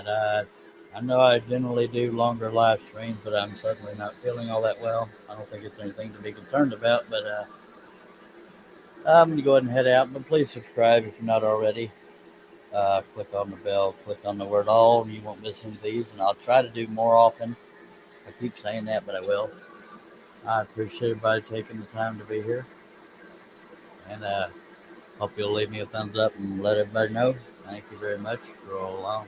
But I know I generally do longer live streams, but I'm suddenly not feeling all that well. I don't think it's anything to be concerned about, but I'm going to go ahead and head out. But please subscribe if you're not already. Click on the bell, click on the word all, and you won't miss any of these. And I'll try to do more often. I keep saying that, but I will. I appreciate everybody taking the time to be here. And hope you'll leave me a thumbs up and let everybody know. Thank you very much. Roll on.